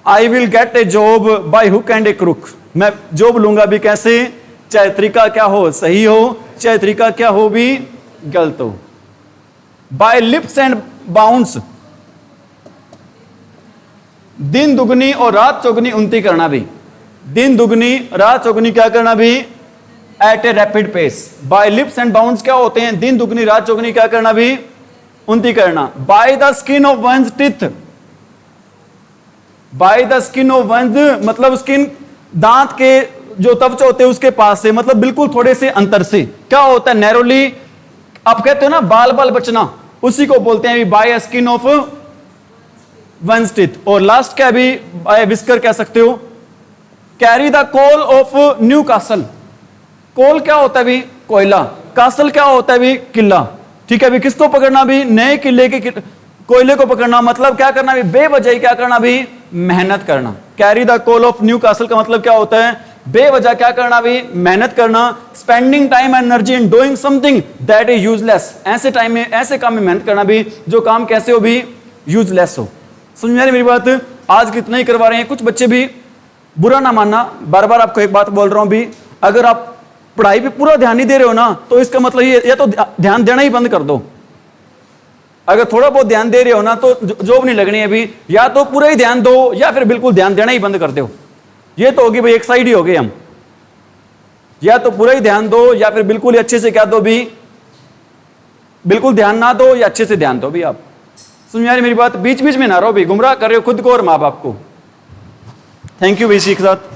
I will get a job by hook and a crook. मैं जॉब लूंगा भी कैसे? चाहे तरीका क्या हो? सही हो, चाहे तरीका क्या हो भी? गलत हो। By leaps and bounds. दिन दुगनी और रात चौगनी उन्नति करना भी। दिन दुगनी रात चौगनी क्या करना भी? At a rapid pace. By leaps and bounds क्या होते हैं? दिन दुगनी रात चौगनी क्या करना भी? उन्नति करना। By the skin of one's teeth. By the skin of one's मतलब स्किन, दांत के जो त्वचा होते हैं उसके पास से, मतलब बिल्कुल थोड़े से अंतर से क्या होता है, नैरोली। आप कहते हो ना बाल बाल बचना, उसी को बोलते हैं by skin of one's teeth. और लास्ट क्या भी बाय विस्कर कह सकते हो। Carry the coal of Newcastle. Coal क्या होता है भी, कोयला। कासल क्या होता है भी, किला। ठीक है भी, किसको पकड़ना भी, नए किले के कोयले को पकड़ना। मतलब क्या करना भी, बेवजह क्या करना भी, मेहनत करना। Carry the coal of Newcastle का मतलब क्या होता है, बेवजह क्या करना भी, मेहनत करना। Spending time energy in doing something that is useless. ऐसे टाइम में, ऐसे काम में मेहनत करना भी जो काम कैसे हो भी, यूजलेस हो। समझ में आ रही मेरी बात। आज कितना ही करवा रहे हैं। कुछ बच्चे भी, बुरा ना मानना, बार बार आपको एक बात बोल रहा हूं भी, अगर आप पढ़ाई पे पूरा ध्यान नहीं दे रहे हो ना, तो इसका मतलब ये, या तो ध्यान देना ही बंद कर दो। अगर थोड़ा बहुत ध्यान दे रहे हो ना, तो जॉब नहीं लगनी है अभी। या तो पूरा ही ध्यान दो, या फिर बिल्कुल ध्यान देना ही बंद कर दो। ये तो होगी भाई, एक साइड ही हो गए हम। या तो पूरा ही ध्यान दो, या फिर बिल्कुल ही अच्छे से क्या दो भी, बिल्कुल ध्यान ना दो, या अच्छे से ध्यान दो भी। आप समझ में आ रही मेरी बात। बीच बीच में ना रहो भी, गुमराह कर रहे हो खुद को और माँ बाप को। थैंक यू भी, इसी के साथ